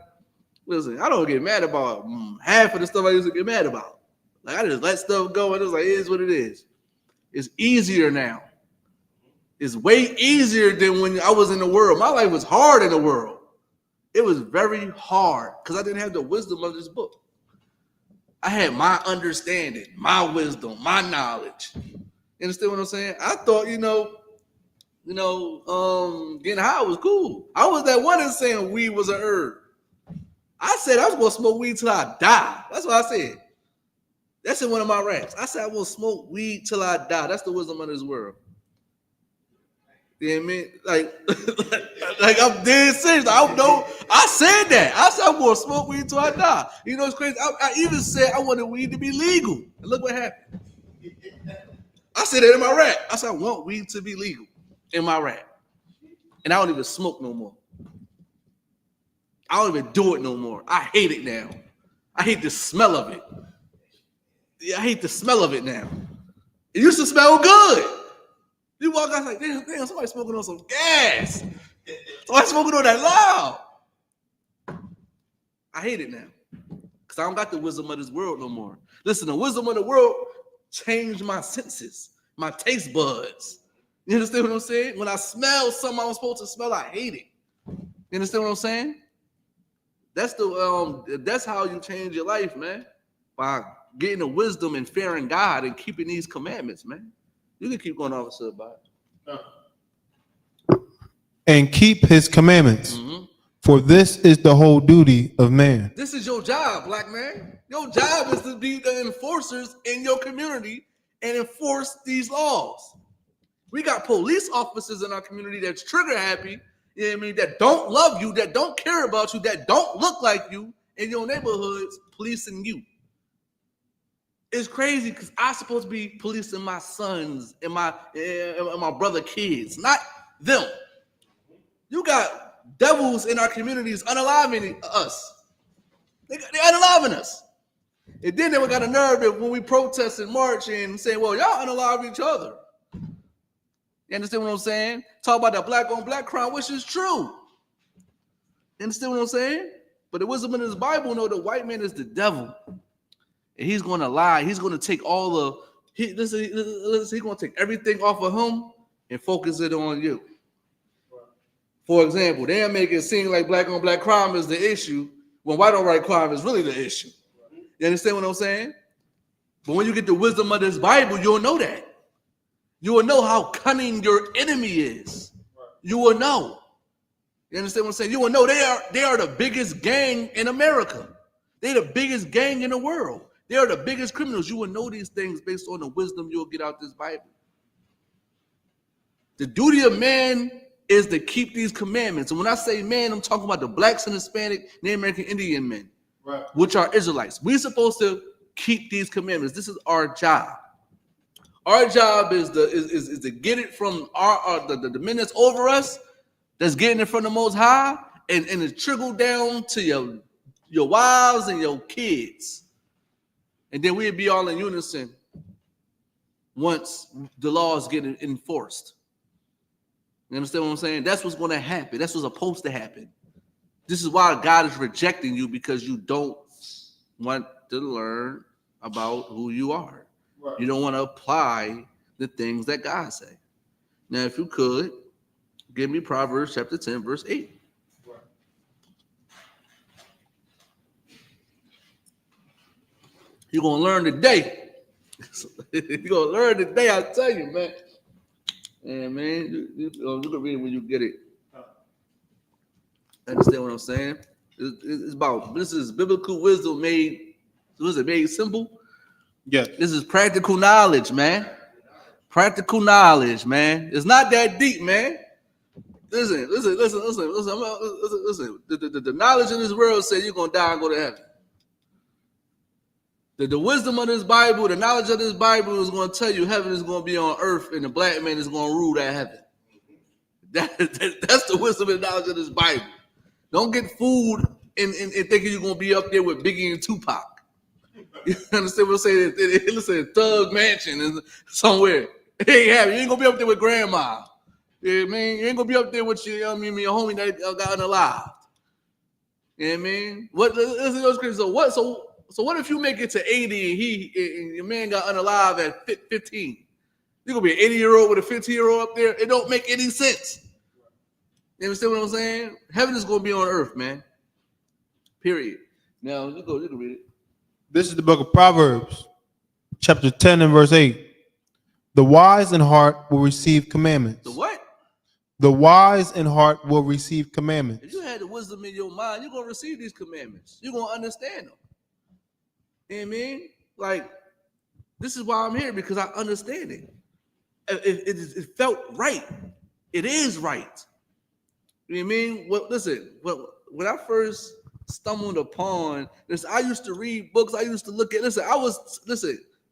Listen, I don't get mad about half of the stuff I used to get mad about. Like, I just let stuff go, and it's like, it is what it is. It's easier now. It's way easier than when I was in the world. My life was hard in the world. It was very hard because I didn't have the wisdom of this book. I had my understanding, my wisdom, my knowledge. You understand what I'm saying? I thought, getting high was cool. I was that one that's saying weed was an herb. I said I was going to smoke weed till I die. That's what I said. That's in one of my raps. I said I will smoke weed till I die. That's the wisdom of this world. You know what I mean? Like I'm dead serious. I said that. I said I'm gonna smoke weed till I die. You know it's crazy. I even said I wanted weed to be legal. And look what happened. I said that in my rap. I said I want weed to be legal in my rap. And I don't even smoke no more. I don't even do it no more. I hate it now. I hate the smell of it. Yeah, I hate the smell of it now. It used to smell good. You walk out like, damn, somebody smoking on some gas. Somebody smoking on that loud. I hate it now. Because I don't got the wisdom of this world no more. Listen, the wisdom of the world changed my senses, my taste buds. You understand what I'm saying? When I smell something I'm supposed to smell, I hate it. You understand what I'm saying? That's how you change your life, man. By getting the wisdom and fearing God and keeping these commandments, man. You can keep going, officer, about it. And keep his commandments. Mm-hmm. For this is the whole duty of man. This is your job, black man. Your job is to be the enforcers in your community and enforce these laws. We got police officers in our community that's trigger happy, you know what I mean, that don't love you, that don't care about you, that don't look like you in your neighborhoods, policing you. It's crazy because I'm supposed to be policing my sons and my brother kids, not them. You got devils in our communities unaliving us. They're unaliving us. And then they got a nerve that when we protest and march and say, well, y'all unalive each other. You understand what I'm saying? Talk about that black on black crime, which is true. You understand what I'm saying? But the wisdom in this Bible know the white man is the devil. And he's going to lie. He's going to take all he's going to take everything off of him and focus it on you. For example, they'll make it seem like black on black crime is the issue when white on white crime is really the issue. You understand what I'm saying? But when you get the wisdom of this Bible, you'll know that. You will know how cunning your enemy is. You will know. You understand what I'm saying? You will know they are the biggest gang in America. They're the biggest gang in the world. They are the biggest criminals. You will know these things based on the wisdom you'll get out this Bible. The duty of man is to keep these commandments. And when I say man, I'm talking about the blacks and Hispanic, Native American Indian men, right, which are Israelites. We're supposed to keep these commandments. This is our job. Our job is to get it from the men that's over us, that's getting it from the Most High, and it trickle down to your wives and your kids. And then we'd be all in unison once the laws get enforced. You understand what I'm saying? That's what's going to happen. That's what's supposed to happen. This is why God is rejecting you, because you don't want to learn about who you are. Right. You don't want to apply the things that God say. Now, if you could, give me Proverbs chapter 10, verse 8. Right. You're going to learn today. You're going to learn today, I tell you, man. And man, you can read it when you get it. Understand what I'm saying? It's about, this is biblical wisdom made simple? Yes. This is practical knowledge, man. Practical knowledge, man. It's not that deep, man. Listen. The knowledge in this world says you're going to die and go to heaven. The wisdom of this Bible, the knowledge of this Bible is going to tell you heaven is going to be on earth and the black man is going to rule that heaven. That's the wisdom and knowledge of this Bible. Don't get fooled in thinking you're going to be up there with Biggie and Tupac. You understand what I'm saying? Listen, Thug Mansion and somewhere. It ain't happening. You ain't going to be up there with grandma. You know what I mean? You ain't going to be up there with your homie that got unalive. You know what I mean? Listen, what's crazy. So what if you make it to 80 and your man got unalive at 15? You're going to be an 80-year-old with a 15-year-old up there? It don't make any sense. You understand what I'm saying? Heaven is going to be on earth, man. Period. Now, you can read it. This is the book of Proverbs, chapter 10 and verse 8. The wise in heart will receive commandments. The what? The wise in heart will receive commandments. If you had the wisdom in your mind, you're going to receive these commandments. You're going to understand them. You know what I mean? Like, this is why I'm here, because I understand it. It felt right. It is right. You know what I mean? Well, listen, when I first stumbled upon this, I used to read books. I used to look at, I was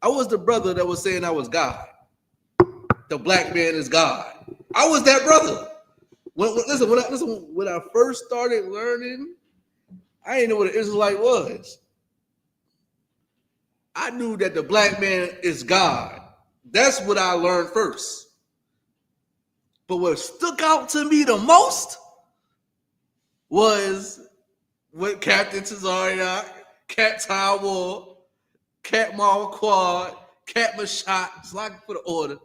the brother that was saying I was God. The black man is God. I was that brother. When I first started learning, I didn't know what an Israelite was. I knew that the black man is God. That's what I learned first. But what stuck out to me the most was what Captain Tazariak, Cat Tywall, Cat Marquard, Cat Mashat, slacking for the order,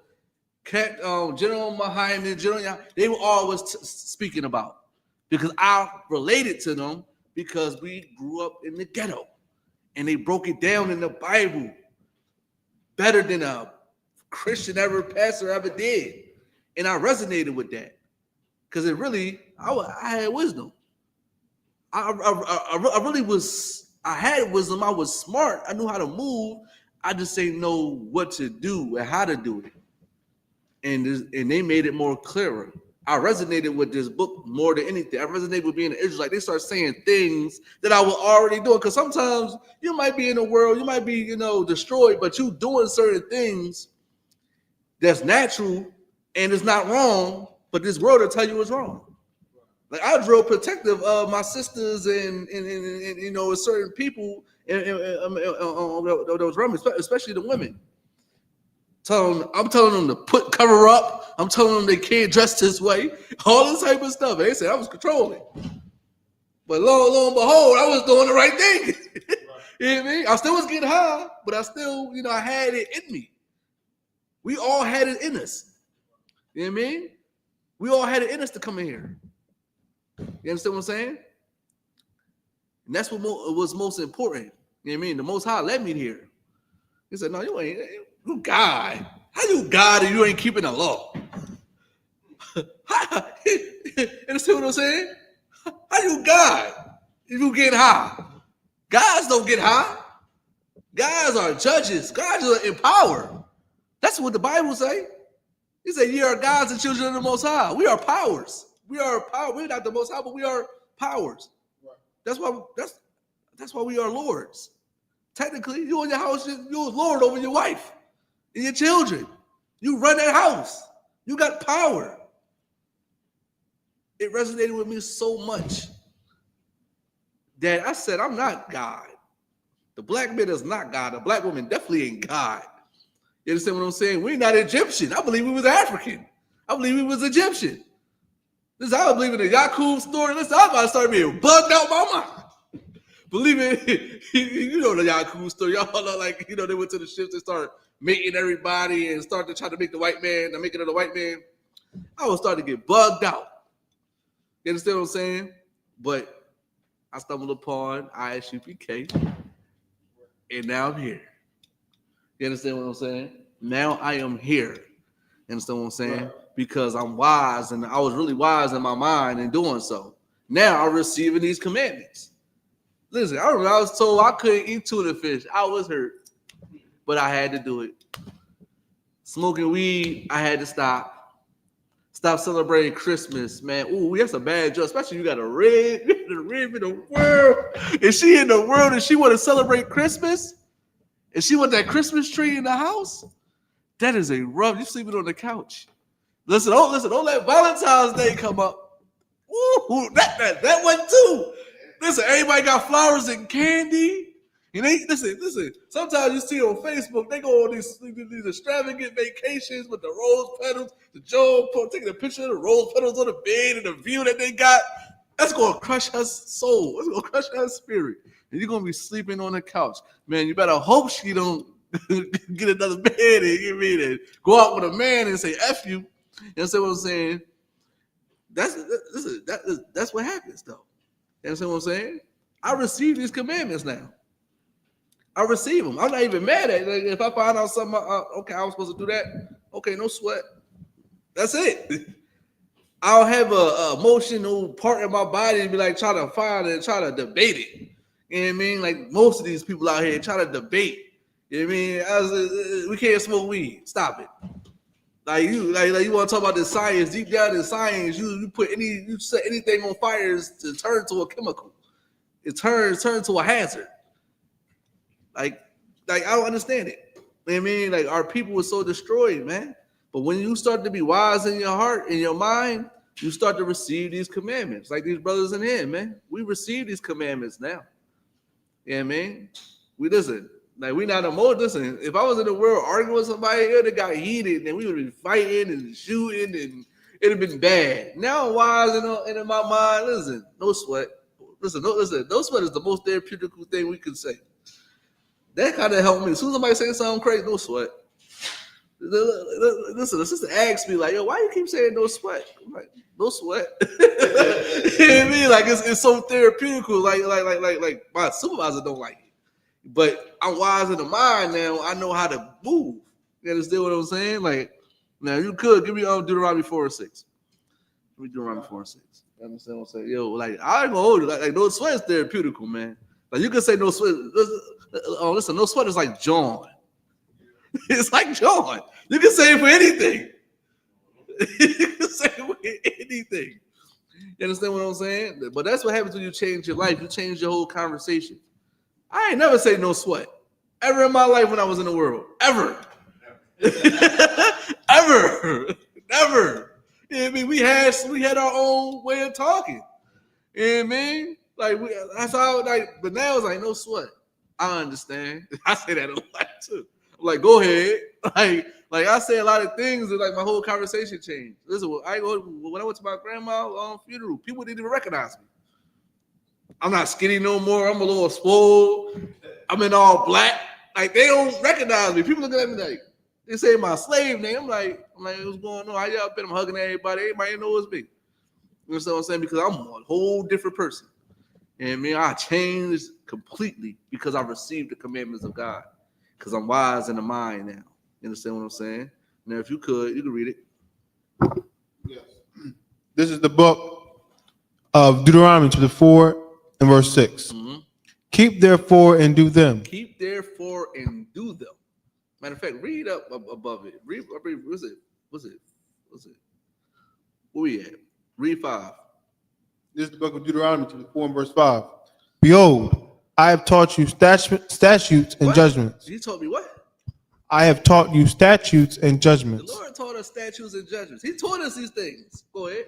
Cat General Mahaiman, they were always speaking about, because I related to them because we grew up in the ghetto and they broke it down in the Bible better than a Christian pastor ever did. And I resonated with that because it really, I had wisdom. I had wisdom. I was smart. I knew how to move. I just didn't know what to do and how to do it. And they made it more clearer. I resonated with this book more than anything. I resonated with being an Israelite. They start saying things that I was already doing. Because sometimes you might be in the world, you might be, destroyed, but you doing certain things that's natural and it's not wrong, but this world will tell you it's wrong. Like, I was real protective of my sisters and certain people and those around me, especially the women. I'm telling them to cover up. I'm telling them they can't dress this way. All this type of stuff. They said I was controlling. But lo and behold, I was doing the right thing. You know what I mean? I still was getting high, but I still, I had it in me. We all had it in us. You know what I mean? We all had it in us to come in here. You understand what I'm saying? And that's what was most important. You know what I mean? The Most High led me here. He said, no, you ain't. You God. How you God and you ain't keeping the law? You understand what I'm saying? How you God if you get high? Gods don't get high. Gods are judges. Gods are in power. That's what the Bible say. He said, ye are gods and children of the Most High. We are powers. We are power. We're not the Most High, but we are powers. That's why we are lords. Technically, you in your house, you're Lord over your wife and your children. You run that house. You got power. It resonated with me so much that I said, I'm not God. The black man is not God. The black woman definitely ain't God. You understand what I'm saying? We're not Egyptian. I believe we was African. I believe we was Egyptian. This I believe in the Yakub story. Listen, I'm about to start being bugged out my mind. Believe it, you know the Yakub story. Y'all know, like, you know, they went to the ships and started mating everybody and started to try to make the white man, the making of the white man. I was starting to get bugged out. You understand what I'm saying? But I stumbled upon I.S.U.P.K. and now I'm here. You understand what I'm saying? Now I am here. You understand what I'm saying? Right. Because I'm wise, and I was really wise in my mind in doing so. Now I'm receiving these commandments. Listen, I remember I was told I couldn't eat tuna fish. I was hurt, but I had to do it. Smoking weed, I had to stop. Stop celebrating Christmas, man. Ooh, that's a bad joke, especially you got the rib in the world. Is she in the world and she want to celebrate Christmas? And she want that Christmas tree in the house? That is a rough. You sleeping on the couch. Listen, don't let Valentine's Day come up. Ooh, that one too. Listen, everybody got flowers and candy. And they listen. Sometimes you see on Facebook, they go on these extravagant vacations with the rose petals, the Joe taking a picture of the rose petals on the bed and the view that they got. That's gonna crush her soul. That's gonna crush her spirit. And you're gonna be sleeping on the couch. Man, you better hope she don't get another bed and go out with a man and say F you. You understand what I'm saying? That's what happens though. You understand what I'm saying? I receive these commandments now. I receive them. I'm not even mad at it. Like, if I find out something, okay, I was supposed to do that. Okay, no sweat. That's it. I'll have a emotional part in my body and be like trying to find it and try to debate it. You know what I mean? Like most of these people out here try to debate. You know what I mean? We can't smoke weed. Stop it. Like you want to talk about the science, deep down in science, you set anything on fire to turn to a chemical. It turns to a hazard. Like I don't understand it. You know what I mean? Like our people were so destroyed, man. But when you start to be wise in your heart, in your mind, you start to receive these commandments. Like these brothers in here, man. We receive these commandments now. You know what I mean? We listen. Like we not more. Listen, if I was in the world arguing with somebody, it would have got heated, and we would have been fighting and shooting, and it'd have been bad. Now I'm wise in my mind. Listen, no sweat. Listen, no sweat is the most therapeutic thing we can say. That kind of helped me. As soon as somebody say something crazy, no sweat. Listen, the sister asked me, like, yo, why you keep saying no sweat? I'm like, no sweat. You know what I mean? Like, it's so therapeutic. Like my supervisor don't like it. But I'm wise in the mind now. I know how to move. You understand what I'm saying? Like, now you could give me Deuteronomy 4:6. Give me Deuteronomy 4:6. You understand what I'm saying? Yo, like, I ain't gonna hold you. Like no sweat is therapeutical, man. Like, you can say no sweat. Listen, no sweat is like John. It's like John. You can say it for anything. You can say it for anything. You understand what I'm saying? But that's what happens when you change your life. You change your whole conversation. I ain't never say no sweat. Ever in my life when I was in the world. Ever. Ever. Never. You know what I mean? We had our own way of talking. You know what I mean? Like that's how but now it's like no sweat. I understand. I say that a lot too. I'm like, go ahead. Like I say a lot of things and like my whole conversation changed. Listen, when I went to my grandma's funeral, people didn't even recognize me. I'm not skinny no more. I'm a little spoiled. I'm in all black. Like they don't recognize me. People looking at me like they say my slave name. I'm like, what's going on? How y'all been? I'm hugging everybody. Everybody knows it's me. You know what I'm saying? Because I'm a whole different person. And I changed completely because I received the commandments of God. Because I'm wise in the mind now. You understand what I'm saying? Now, if you could read it. Yes. This is the book of Deuteronomy chapter 4 and verse 6. Mm-hmm. Keep therefore and do them. Keep therefore and do them. Matter of fact, read up above it. Read what's it? Where we at? Read 5. This is the book of Deuteronomy chapter 4 and verse 5. Behold, I have taught you statutes and judgments. You told me what? I have taught you statutes and The judgments, Lord taught us statutes and judgments. He taught us these things. Go ahead.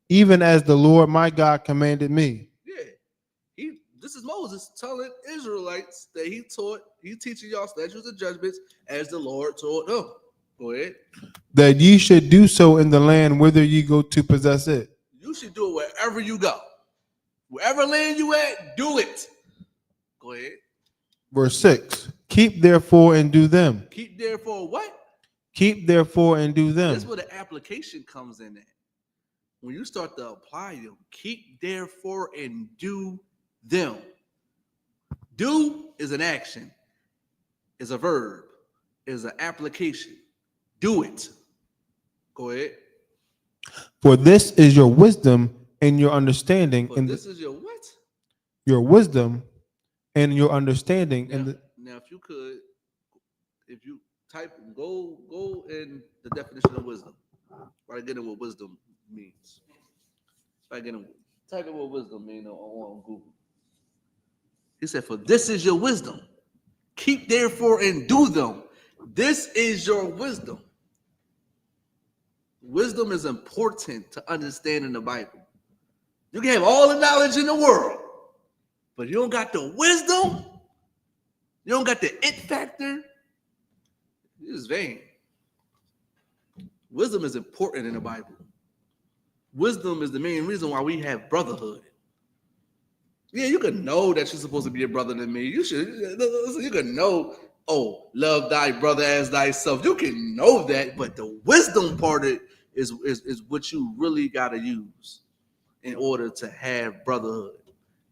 even as the Lord my God commanded me. Yeah. This is Moses telling Israelites that he's teaching y'all statutes and judgments as the Lord taught them. Go ahead. That ye should do so in the land whither ye go to possess it. You should do it wherever you go. Wherever land you at, do it. Go ahead. Verse 6. Keep therefore and do them. Keep therefore what? Keep therefore and do them. That's where the application comes in at. When you start to apply them, keep therefore and do them. Do is an action, is a verb, is an application. Do it. Go ahead. For this is your wisdom and your understanding. This is your what? Your wisdom and your understanding. Now, if you type, go in the definition of wisdom. Right, get in what wisdom means. Right, type in what wisdom means on Google. He said, for this is your wisdom. Keep therefore and do them. This is your wisdom. Wisdom is important to understand in the Bible. You can have all the knowledge in the world, but you don't got the wisdom, you don't got the it factor, it's vain. Wisdom is important in the Bible. Wisdom is the main reason why we have brotherhood. Yeah, you can know that you're supposed to be a brother than me. You can know, love thy brother as thyself. You can know that, but the wisdom part of it is what you really got to use in order to have brotherhood,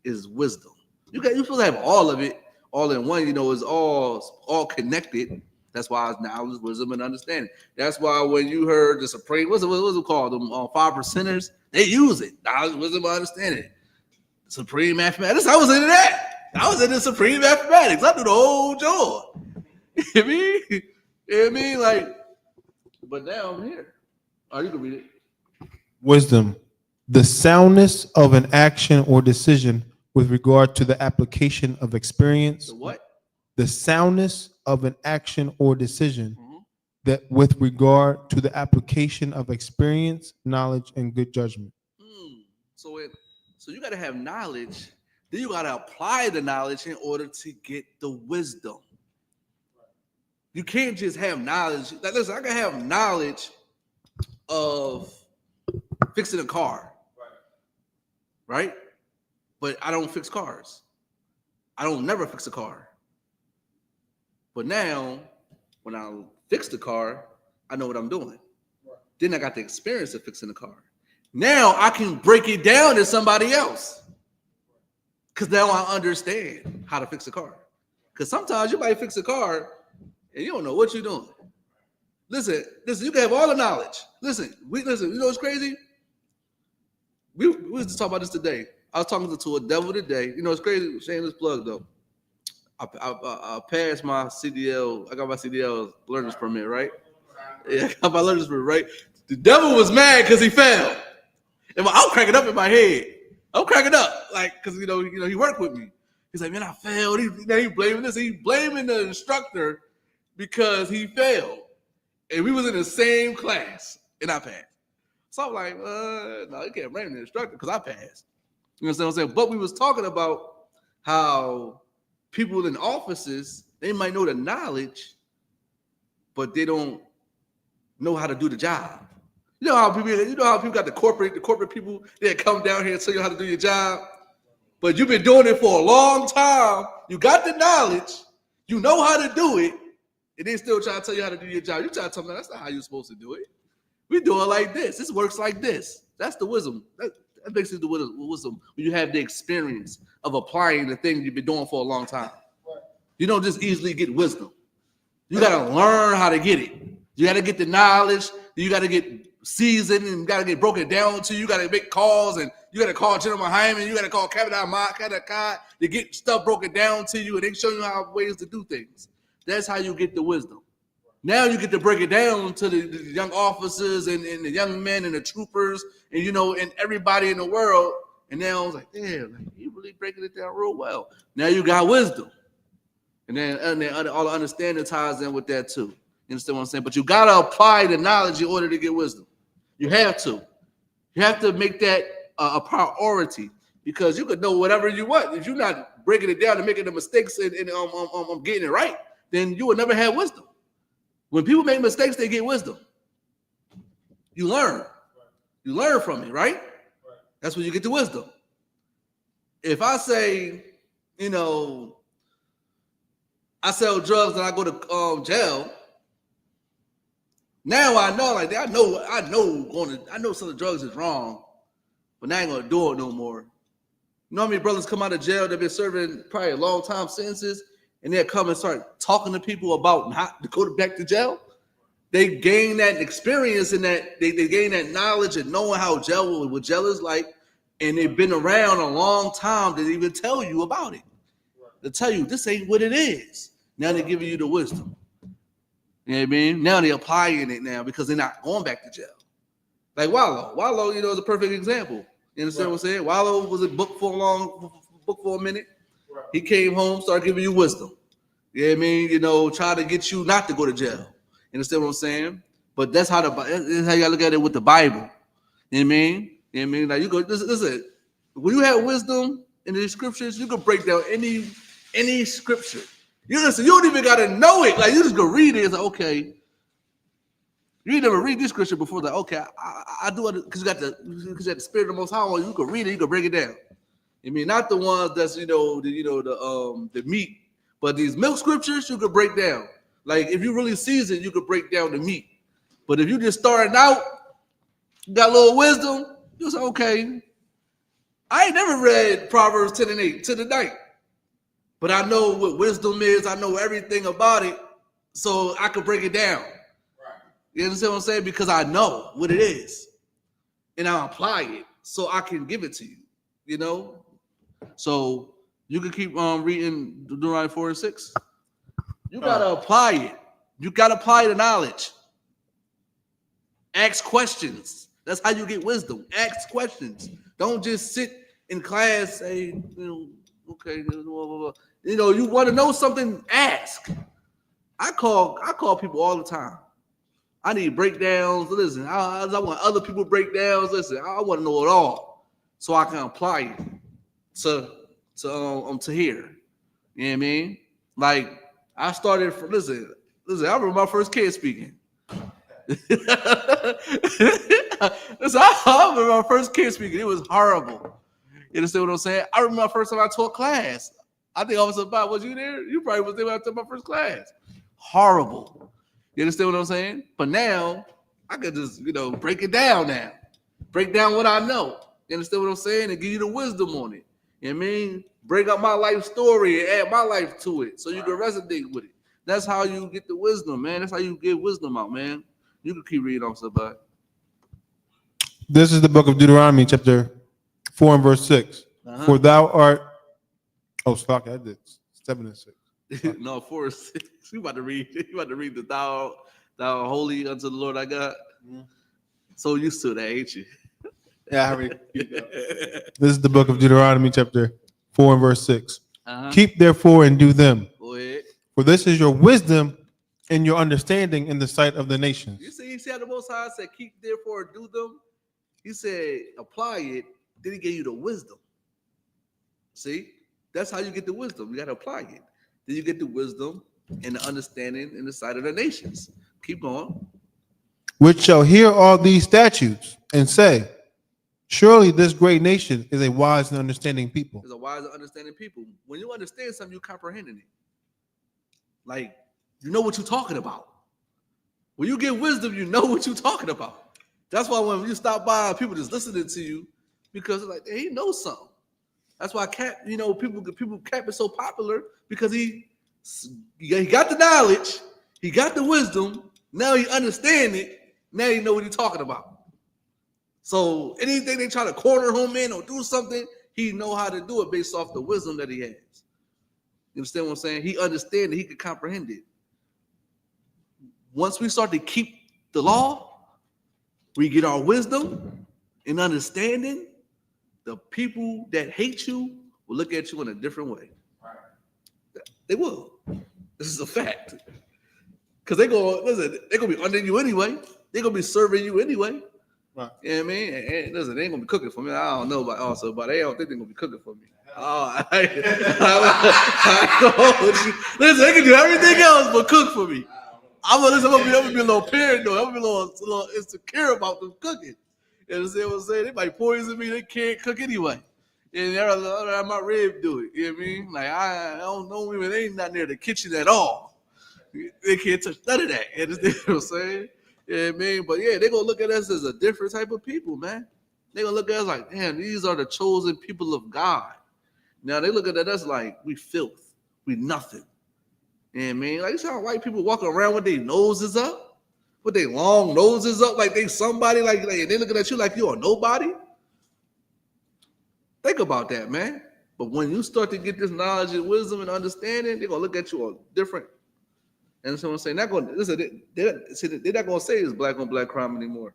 is wisdom. You're supposed to have all of it, all in one, is all connected. That's why it's knowledge, wisdom, and understanding. That's why when you heard the Supreme, what's it called? Them 5%ers, they use it. Knowledge, wisdom, and understanding. Supreme mathematics. I was into that. I was into supreme mathematics. I knew the whole job. You know what I mean? Like, but now I'm here. Oh, you can read it. Wisdom, the soundness of an action or decision with regard to the application of experience. The what? The soundness of an action or decision that with regard to the application of experience, knowledge, and good judgment. So you got to have knowledge, then you got to apply the knowledge in order to get the wisdom. You can't just have knowledge. Like, listen, I can have knowledge of fixing a car, right? But I don't fix cars. I don't never fix a car. But now, when I fix the car, I know what I'm doing. Then I got the experience of fixing the car. Now I can break it down to somebody else, because now I understand how to fix a car. Because sometimes you might fix a car and you don't know what you're doing. Listen, you can have all the knowledge. Listen, you know what's crazy? We was just talking about this today. I was talking to a devil today. You know what's crazy? Shameless plug though. I passed my CDL. I got my CDL learner's permit, right? Yeah, I got my learner's permit, right? The devil was mad because he failed. And I'm cracking up in my head. I'm cracking up, like, because he worked with me. He's like, man, I failed. He blaming this. He blaming the instructor because he failed. And we was in the same class, and I passed. So I'm like, no, you can't blame the instructor because I passed. You know what I'm saying? But we was talking about how people in offices, they might know the knowledge, but they don't know how to do the job. You know how people got the corporate people that come down here and tell you how to do your job, but you've been doing it for a long time. You got the knowledge, you know how to do it, and they still try to tell you how to do your job. You try to tell them that's not how you're supposed to do it. We do it like this. This works like this. That's the wisdom. That makes it the wisdom when you have the experience of applying the thing you've been doing for a long time. You don't just easily get wisdom. You got to learn how to get it. You got to get the knowledge. You got to get seasoned and got to get broken down to. You got to make calls, and you got to call General Hyman. You got to call Captain Ahmad to get stuff broken down to you, and they show you how ways to do things. That's how you get the wisdom. Now you get to break it down to the young officers and the young men and the troopers and and everybody in the world. And now I was like, damn, you really breaking it down real well. Now you got wisdom. And then all the understanding ties in with that too. You understand what I'm saying? But you gotta apply the knowledge in order to get wisdom. You have to. You have to make that a priority, because you could know whatever you want. If you're not breaking it down and making the mistakes and getting it right, then you will never have wisdom. When people make mistakes, they get wisdom. You learn. You learn from it, right? That's when you get the wisdom. If I say, I sell drugs and I go to jail, now I know, like I know selling drugs is wrong, but now I ain't gonna do it no more. You know how many brothers come out of jail, they've been serving probably a long time sentences, and they'll come and start talking to people about not to go back to jail? They gain that experience and that they gain that knowledge and knowing how what jail is like, and they've been around a long time to even tell you about it. To tell you this ain't what it is. Now they're giving you the wisdom. You know what I mean? Now they're applying it now because they're not going back to jail. Like Wallow. Wallow, is a perfect example. You understand what I'm saying? Wallow was a book for a minute. Right. He came home, started giving you wisdom. You know what I mean? Try to get you not to go to jail. You understand what I'm saying? But that's how you gotta look at it with the Bible. You know what I mean? You know what I mean? Like you go, listen, when you have wisdom in the scriptures, you can break down any scripture. You don't even gotta know it. Like you just go read it. It's like, okay. You never read this scripture before. Like, okay, I do it because you got the Spirit of the Most High on you. You can read it. You can break it down. I mean, not the ones that's the meat, but these milk scriptures you could break down. Like if you really seasoned, you could break down the meat. But if you just starting out, you got a little wisdom. You say, okay, I ain't never read Proverbs 10:8 to the night. But I know what wisdom is. I know everything about it, so I can break it down. Right. You understand what I'm saying? Because I know what it is, and I apply it, so I can give it to you. So you can keep reading Deuteronomy 4 and 6. You gotta apply it. You gotta apply the knowledge. Ask questions. That's how you get wisdom. Ask questions. Don't just sit in class say, okay, you want to know something, ask. I call people all the time. I need breakdowns. Listen, I want other people breakdowns. Listen, I want to know it all so I can apply it to here. You know what I mean? Like I started from listen, I remember my first kid speaking. Listen, I remember my first kid speaking. It was horrible. You understand what I'm saying? I remember my first time I taught class. I think Officer Bob, was you there? You probably was there when I taught my first class. Horrible. You understand what I'm saying? But now I could just, break it down now. Break down what I know. You understand what I'm saying? And give you the wisdom on it. You know what I mean? Break up my life story and add my life to it so you can resonate with it. That's how you get the wisdom, man. That's how you get wisdom out, man. You can keep reading, Officer Bob. This is the book of Deuteronomy, chapter 4 and verse 6. For thou art... Oh, Stock, I did 7 and 6. No, 4 and 6. You about to read the thou holy unto the Lord I God. Mm-hmm. So used to that, ain't you? Yeah, I already. This is the book of Deuteronomy, chapter 4 and verse 6. Keep therefore and do them. Go ahead. For this is your wisdom and your understanding in the sight of the nations. You see how the Most High said, keep therefore and do them? He said, apply it. Then he gave you the wisdom. See? That's how you get the wisdom. You got to apply it. Then you get the wisdom and the understanding in the sight of the nations. Keep going. Which shall hear all these statutes and say, surely this great nation is a wise and understanding people. It's a wise and understanding people. When you understand something, you comprehending it. Like, you know what you're talking about. When you get wisdom, you know what you're talking about. That's why when you stop by, people just listening to you because it's like, hey, he knows something. That's why Cap, people Cap is so popular because he got the knowledge, he got the wisdom. Now he understand it. Now you know what he's talking about. So anything they try to corner him in or do something, he know how to do it based off the wisdom that he has. You understand what I'm saying? He understands it. He can comprehend it. Once we start to keep the law, we get our wisdom and understanding. The people that hate you will look at you in a different way. They will. This is a fact. Because they're gonna be under you anyway. They're gonna be serving you anyway. Right. You know what I mean? And listen, they ain't gonna be cooking for me. I don't know about also, but they don't think they're gonna be cooking for me. Oh, listen, they can do everything else but cook for me. I'm gonna be a little paranoid. I'm gonna be a little insecure about them cooking. You understand what I'm saying? They might poison me. They can't cook anyway. And they're have my rib do it. You know what I mean? Like I don't know women. They ain't not near the kitchen at all. They can't touch none of that. You understand what I'm saying? You know what I mean? But yeah, they're gonna look at us as a different type of people, man. They're gonna look at us like, damn, these are the chosen people of God. Now they looking at us like we filth, we nothing. You know what I mean? Like you see how white people walking around with their noses up, with their long noses up, like they somebody, like they looking at you like you are nobody. Think about that, man. But when you start to get this knowledge and wisdom and understanding, they're gonna look at you different. And so I'm saying, they're not gonna say it's black on black crime anymore.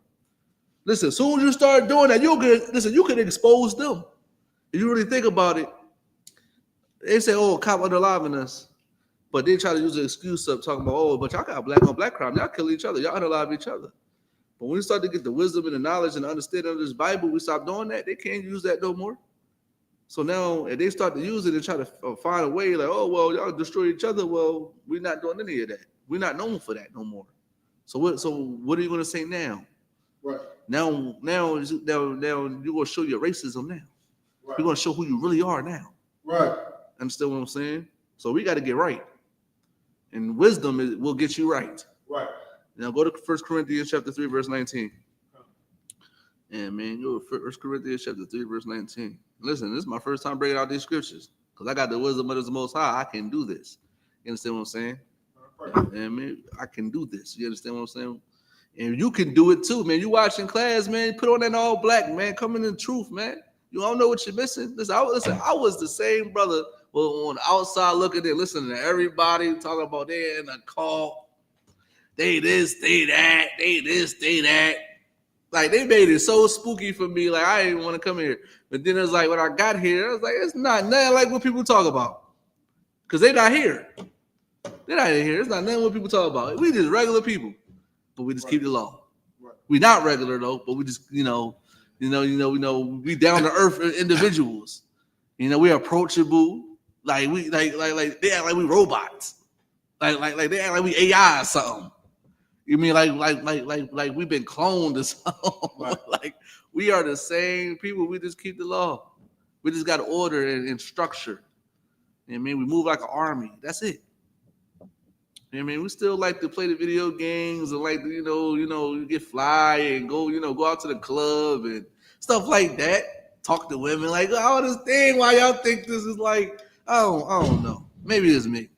Listen, as soon as you start doing that, you can expose them. If you really think about it, they say, oh, cop underliving us. But they try to use an excuse of talking about, oh, but y'all got black on black crime. Y'all kill each other. Y'all underlive each other. But when we start to get the wisdom and the knowledge and the understanding of this Bible, we stop doing that. They can't use that no more. So now, if they start to use it and try to find a way, like, oh, well, y'all destroy each other. Well, we're not doing any of that. We're not known for that no more. So what are you going to say now? Right. Now you're going to show your racism now. Right. You're going to show who you really are now. Right. Understand what I'm saying? So we got to get right. And wisdom will get you right. Right. Now go to 1 Corinthians chapter 3, verse 19. Yeah, man, go to 1 Corinthians chapter 3, verse 19. Listen, this is my first time bringing out these scriptures because I got the wisdom of the Most High. I can do this. You understand what I'm saying? Yeah, man, I can do this. You understand what I'm saying? And you can do it too, man. You watching class, man. Put on that all black, man. Come in the truth, man. You don't know what you're missing. Listen, I was the same brother on the outside looking in, listening to everybody talking about they in a cult. They this, they that, they this, they that. Like they made it so spooky for me. Like I didn't want to come here. But then it's like when I got here, I was like, it's not nothing like what people talk about. Because they're not here. They're not here. It's not nothing what people talk about. We just regular people. But we just keep the law. Right. We not regular though, but we just, we down to earth individuals. We approachable. Like we like they act like we robots. Like they act like we AI or something. You mean like we've been cloned or something? Right. Like we are the same people. We just keep the law. We just got order and structure. We move like an army. That's it. We still like to play the video games and like you get fly and go out to the club and stuff like that. Talk to women like I understand why y'all think this is like I don't know. Maybe it's me.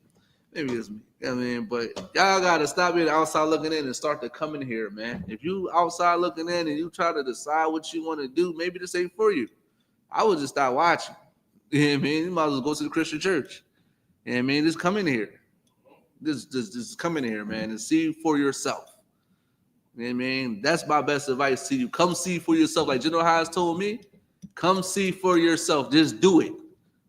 But y'all gotta stop being outside looking in and start to come in here, man. If you outside looking in and you try to decide what you want to do, maybe this ain't for you. I would just stop watching. You might as well go to the Christian church. Just come in here. Just come in here, man, and see for yourself. That's my best advice to you. Come see for yourself. Like General Hayes told me, come see for yourself. Just do it.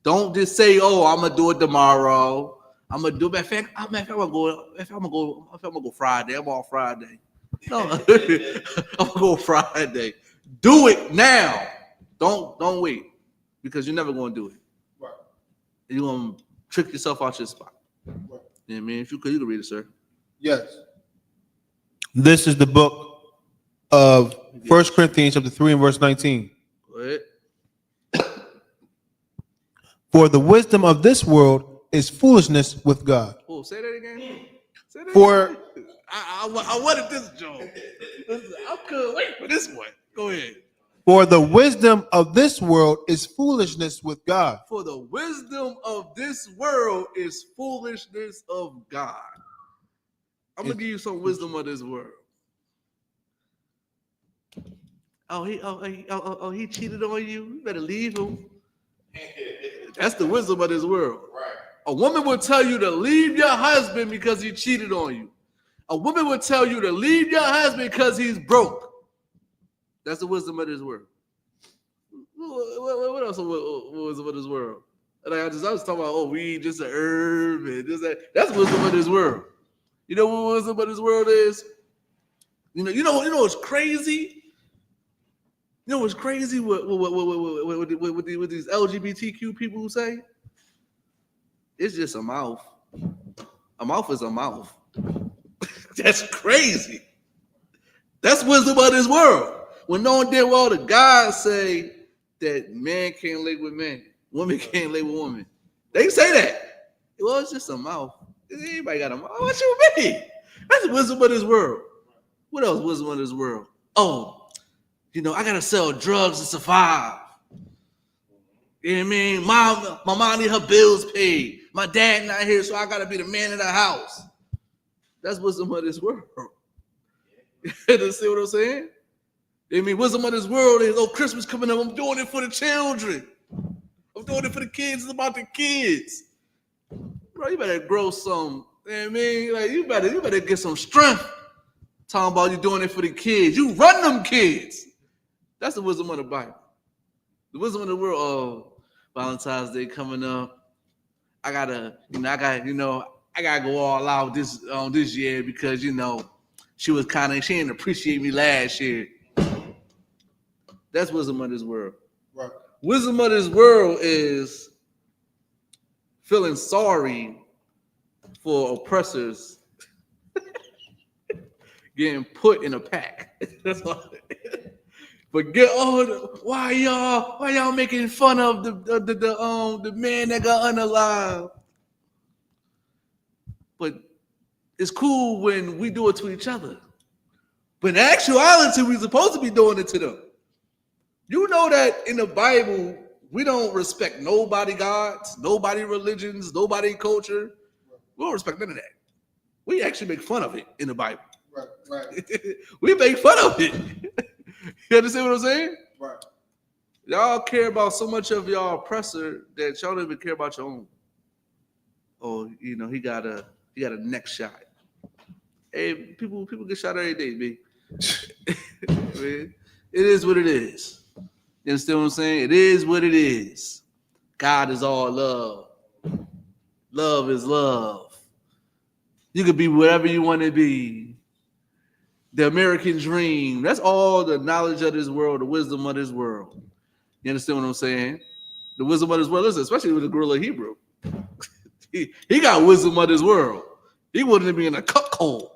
Don't just say, "Oh, I'm gonna do it tomorrow. I'm gonna do it." I'm gonna go Friday. I'm off Friday. No, I'm gonna go Friday. Do it now. Don't wait because you're never gonna do it. Right. You're gonna trick yourself out your spot. Right. If you can read it, sir. Yes. This is the book of 1 Corinthians chapter 3 and verse 19. Go ahead. For the wisdom of this world is foolishness with God. Oh, say that again. For I wanted this joke. I couldn't wait for this one. Go ahead. For the wisdom of this world is foolishness with God. For the wisdom of this world is foolishness of God. I'm gonna give you some wisdom of this world. He cheated on you. You better leave him. That's the wisdom of this world. Right. A woman will tell you to leave your husband because he cheated on you. A woman will tell you to leave your husband because he's broke. That's the wisdom of this world. What else is wisdom of this world? Like I was talking about, oh, weed, just an herb, and just that. That's wisdom of this world. You know what wisdom of this world is? You know what's crazy? You know what's crazy with these LGBTQ people who say? It's just a mouth. A mouth is a mouth. That's crazy. That's wisdom of this world. When no one did well, the gods say that man can't lay with man, woman can't lay with woman. They say that. Well, it's just a mouth. Anybody got a mouth? What you mean? That's wisdom of this world. What else wisdom of this world? Oh, I gotta sell drugs to survive. You know what I mean? My mom need her bills paid. My dad not here, so I gotta be the man of the house. That's wisdom of this world. You see what I'm saying? I mean, wisdom of this world is, oh, Christmas coming up. I'm doing it for the children. I'm doing it for the kids. It's about the kids. Bro, you better grow some. You know what I mean? Like, you better get some strength. Talking about you doing it for the kids. You run them kids. That's the wisdom of the Bible. The wisdom of the world. Oh, Valentine's Day coming up. I gotta go all out this year because she didn't appreciate me last year. That's wisdom of this world. Right. Wisdom of this world is feeling sorry for oppressors getting put in a pack. That's all. Forget why y'all making fun of the man that got unalive. But it's cool when we do it to each other. But in actuality, we're supposed to be doing it to them. You know that in the Bible, we don't respect nobody gods, nobody religions, nobody culture. We don't respect none of that. We actually make fun of it in the Bible. Right. We make fun of it. You understand what I'm saying? Right. Y'all care about so much of y'all oppressor that y'all don't even care about your own. Oh, he got a neck shot. Hey, people get shot every day, B. It is what it is. You understand what I'm saying? It is what it is. God is all love. Love is love. You could be whatever you want to be. The American dream. That's all the knowledge of this world, the wisdom of this world. You understand what I'm saying? The wisdom of this world, listen, especially with the gorilla Hebrew. He got wisdom of this world. He wouldn't be in a cuckold.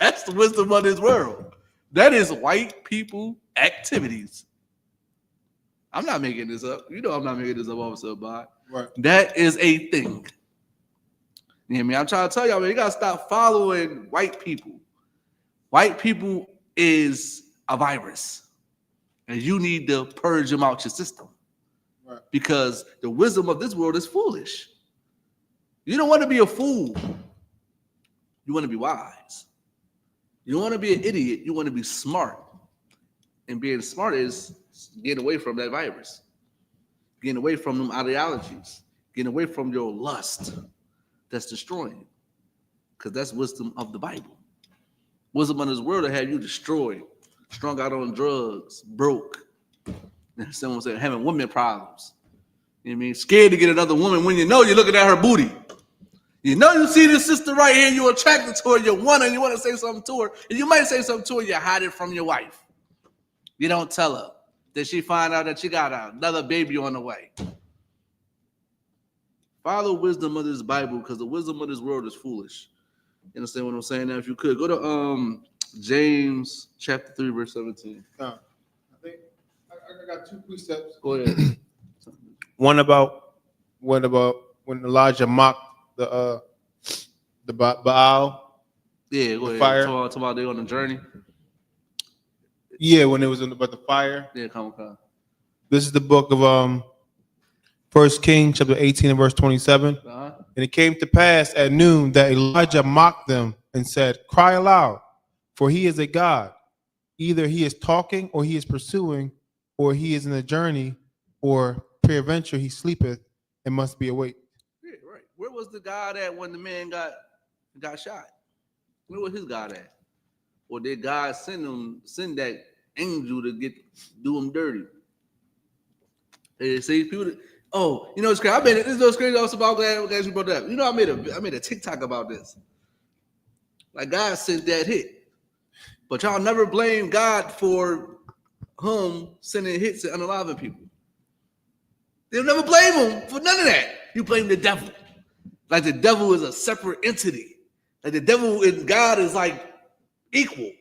That's the wisdom of this world. That is white people activities. I'm not making this up. You know I'm not making this up, Officer Abad. Right. That is a thing. You know what I mean? I'm trying to tell y'all, man, you got to stop following white people. White people is a virus. And you need to purge them out your system. Right. Because the wisdom of this world is foolish. You don't want to be a fool. You want to be wise. You don't want to be an idiot. You want to be smart. And being smart is getting away from that virus. Getting away from them ideologies. Getting away from your lust that's destroying you. Because that's wisdom of the Bible. Wisdom of this world will have you destroyed, strung out on drugs, broke. You understand what I'm saying? Having women problems. You know what I mean? Scared to get another woman when you know you're looking at her booty. You know you see this sister right here, you're attracted to her, you want her, you want to say something to her, and you might say something to her, you hide it from your wife. You don't tell her. Then she find out that you got another baby on the way. Follow wisdom of this Bible, because the wisdom of this world is foolish. You understand what I'm saying? Now, if you could, go to James chapter 3, verse 17. I think I got two precepts. Go ahead. One about when Elijah mocked the Baal. Yeah, go ahead. Fire. Talk about they on the journey. Yeah, when it was about the fire. Yeah, come on. This is the book of 1 Kings chapter 18 and verse 27. Uh-huh. And it came to pass at noon that Elijah mocked them and said, "Cry aloud, for he is a God. Either he is talking, or he is pursuing, or he is in a journey, or peradventure he sleepeth and must be awake." Yeah, right. Where was the God at when the man got shot? Where was his God at? Or did God send that angel to do him dirty? Hey, see, people, Oh, you know it's crazy. This is crazy. Also, about glad you brought that up. You know, I made a TikTok about this. Like God sent that hit, but y'all never blame God for him sending hits and unaliving people. They'll never blame him for none of that. You blame the devil. Like the devil is a separate entity. Like the devil and God is like equal.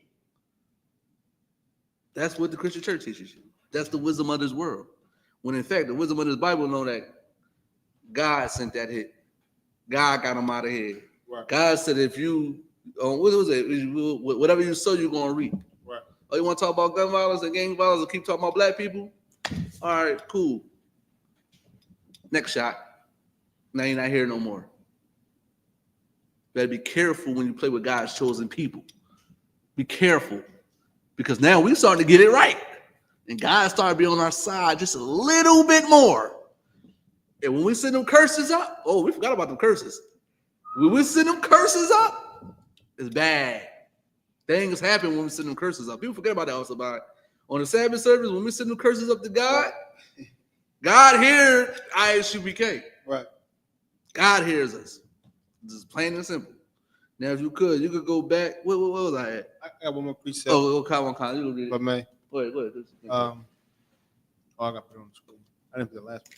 That's what the Christian church teaches you. That's the wisdom of this world. When in fact, the wisdom of this Bible know that God sent that hit. God got him out of here. Right. God said, if you, what was it? Whatever you sow, you're going to reap. Right. Oh, you want to talk about gun violence and gang violence and keep talking about black people? All right, cool. Next shot. Now you're not here no more. You better be careful when you play with God's chosen people. Be careful. Because now we're starting to get it right. And God started to be on our side just a little bit more. And when we send them curses up, oh, we forgot about them curses. When we send them curses up, it's bad. Things happen when we send them curses up. People forget about that also. On the Sabbath service, when we send them curses up to God, God hears I.S.U.P.K. Right. God hears us. Just plain and simple. Now, if you could go back. What was I at? I got one more precept. Oh, okay, one kind. You read it. But man. Go ahead. I got to put it on the screen. I didn't put the last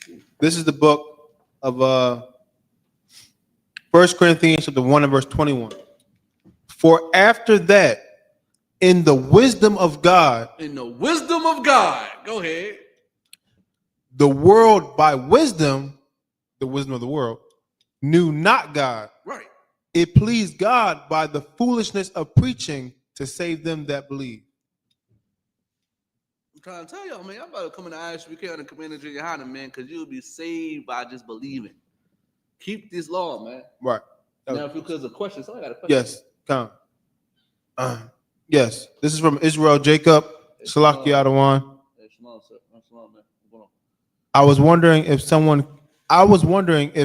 one. This is the book of 1 Corinthians chapter 1 and verse 21. For after that, in the wisdom of God. In the wisdom of God. Go ahead. The world by wisdom, the wisdom of the world, knew not God. Right. It pleased God by the foolishness of preaching to save them that believe. I'm trying to tell y'all, man, I'm about to come in the I.S.U.P.K on the command of YAHANNA, man, because you'll be saved by just believing. Keep this law, man. Right. Now, if because of questions, somebody got a question. Yes, come. Yes, this is from Israel Jacob, Salaki Adawan. I was wondering if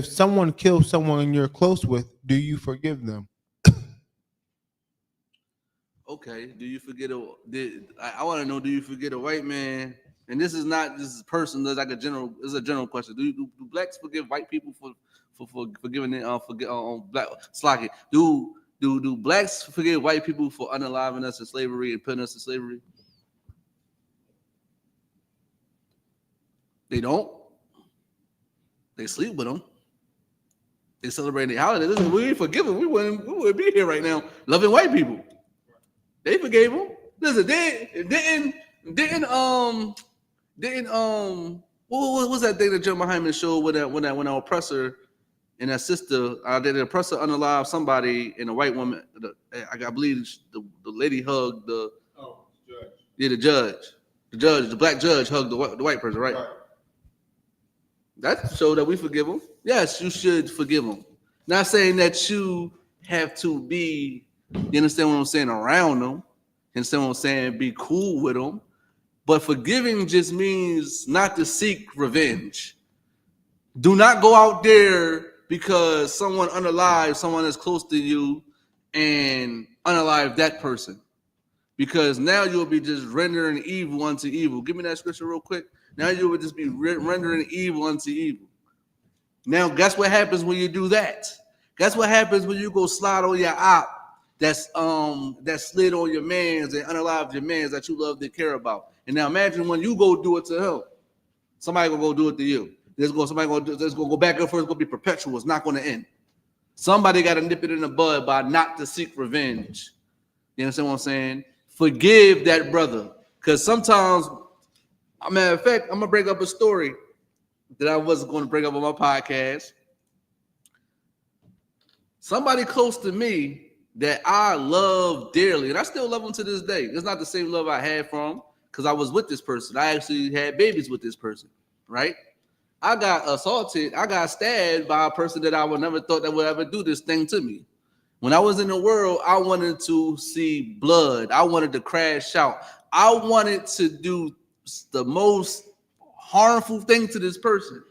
someone kills someone you're close with, do you forgive them? Okay. Do you forget I want to know, do you forget a white man? And this is not this is person. There's like a general question. Do blacks forgive white people for forgiving them? Black Slaki. Do blacks forgive white people for unaliving us in slavery and putting us in slavery? They don't. They sleep with them. They celebrate their holidays. Listen, we ain't forgive them. We wouldn't be here right now loving white people. They forgave them. Listen, what was that thing that Joe Hyman showed when an oppressor and that sister, the oppressor unalived somebody and a white woman, I believe the lady hugged the judge. Yeah, the black judge hugged the white person, right? That showed that we forgive them. Yes, you should forgive them. Not saying that you have to be, you understand what I'm saying, around them. You understand what I'm saying? Be cool with them. But forgiving just means not to seek revenge. Do not go out there because someone unalived someone that's close to you and unalive that person. Because now you'll be just rendering evil unto evil. Give me that scripture real quick. Now you would just be rendering evil unto evil. Now, guess what happens when you do that? Guess what happens when you go slide on your op that slid on your mans and unalived your mans that you love to care about. And now imagine when you go do it to him, somebody gonna go do it to you. There's gonna go back and forth. It's gonna be perpetual. It's not gonna end. Somebody got to nip it in the bud by not to seek revenge. You understand what I'm saying? Forgive that brother, because sometimes. Matter of fact, I'm gonna bring up a story that I wasn't going to bring up on my podcast. Somebody close to me that I love dearly, and I still love him to this day. It's not the same love I had from him because I was with this person. I actually had babies with this person, right? I got assaulted. I got stabbed by a person that I would never thought that would ever do this thing to me. When I was in the world, I wanted to see blood. I wanted to crash out. I wanted to do the most harmful thing to this person.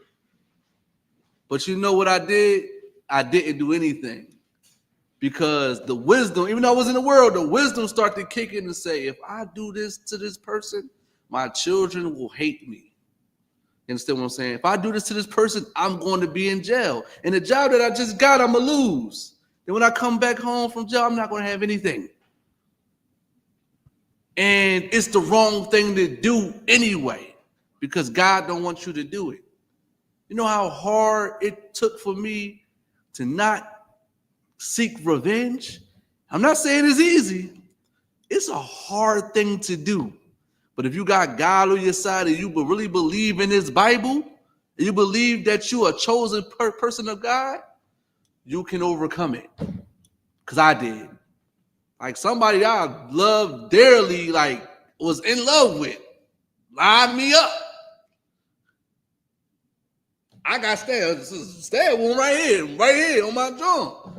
But you know what I did? I didn't do anything. Because the wisdom, even though I was in the world, the wisdom started to kick in and say, if I do this to this person, my children will hate me. You understand what I'm saying? If I do this to this person, I'm going to be in jail. And the job that I just got, I'm going to lose. Then when I come back home from jail, I'm not going to have anything. And it's the wrong thing to do anyway, because God don't want you to do it. You know how hard it took for me to not seek revenge? I'm not saying it's easy. It's a hard thing to do. But if you got God on your side and you really believe in this Bible, and you believe that you are a chosen person of God, you can overcome it. Because I did. Like somebody I loved dearly, like was in love with, lined me up. I got stab one right here on my jaw.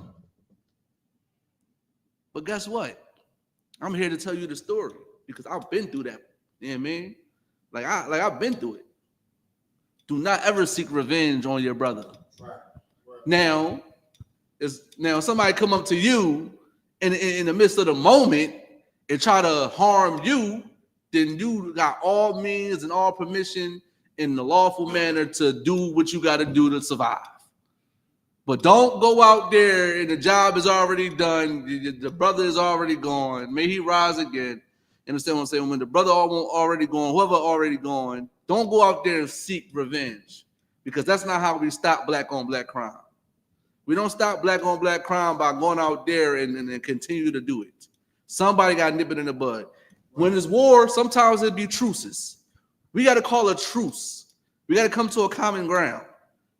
But guess what? I'm here to tell you the story because I've been through that. You know what I mean? Like I've been through it. Do not ever seek revenge on your brother. Right. Now somebody come up to you in the midst of the moment and try to harm you, then you got all means and all permission in the lawful manner to do what you got to do to survive. But don't go out there and the job is already done. The brother is already gone. May he rise again. You understand what I'm saying? When the brother already gone, whoever already gone, don't go out there and seek revenge, because that's not how we stop black on black crime. We don't stop black on black crime by going out there and continue to do it. Somebody got to nip it in the bud. When there's war, sometimes it'd be truces. We got to call a truce. We got to come to a common ground.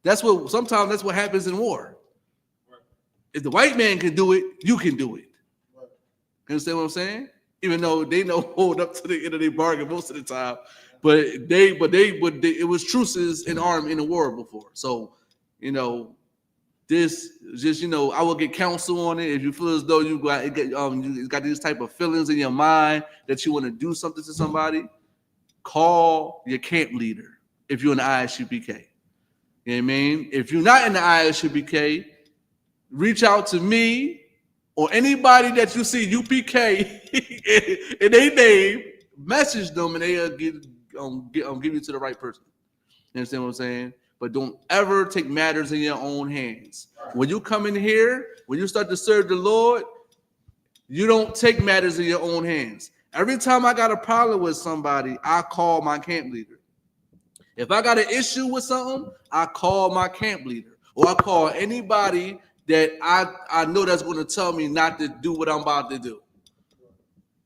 Sometimes that's what happens in war. If the white man can do it, you can do it. You understand what I'm saying? Even though they know hold up to the end of their bargain most of the time, but it was truces in the war before. So, this just I will get counsel on it. If you feel as though you got these type of feelings in your mind that you want to do something to somebody, call your camp leader if you're in the I.S.U.P.K. You know what I mean? If you're not in the I.S.U.P.K, reach out to me or anybody that you see UPK in their name, message them and they'll give you to the right person. You understand what I'm saying? But don't ever take matters in your own hands. When you come in here, when you start to serve the Lord, you don't take matters in your own hands. Every time I got a problem with somebody, I call my camp leader. If I got an issue with something, I call my camp leader, or I call anybody that I know that's going to tell me not to do what I'm about to do.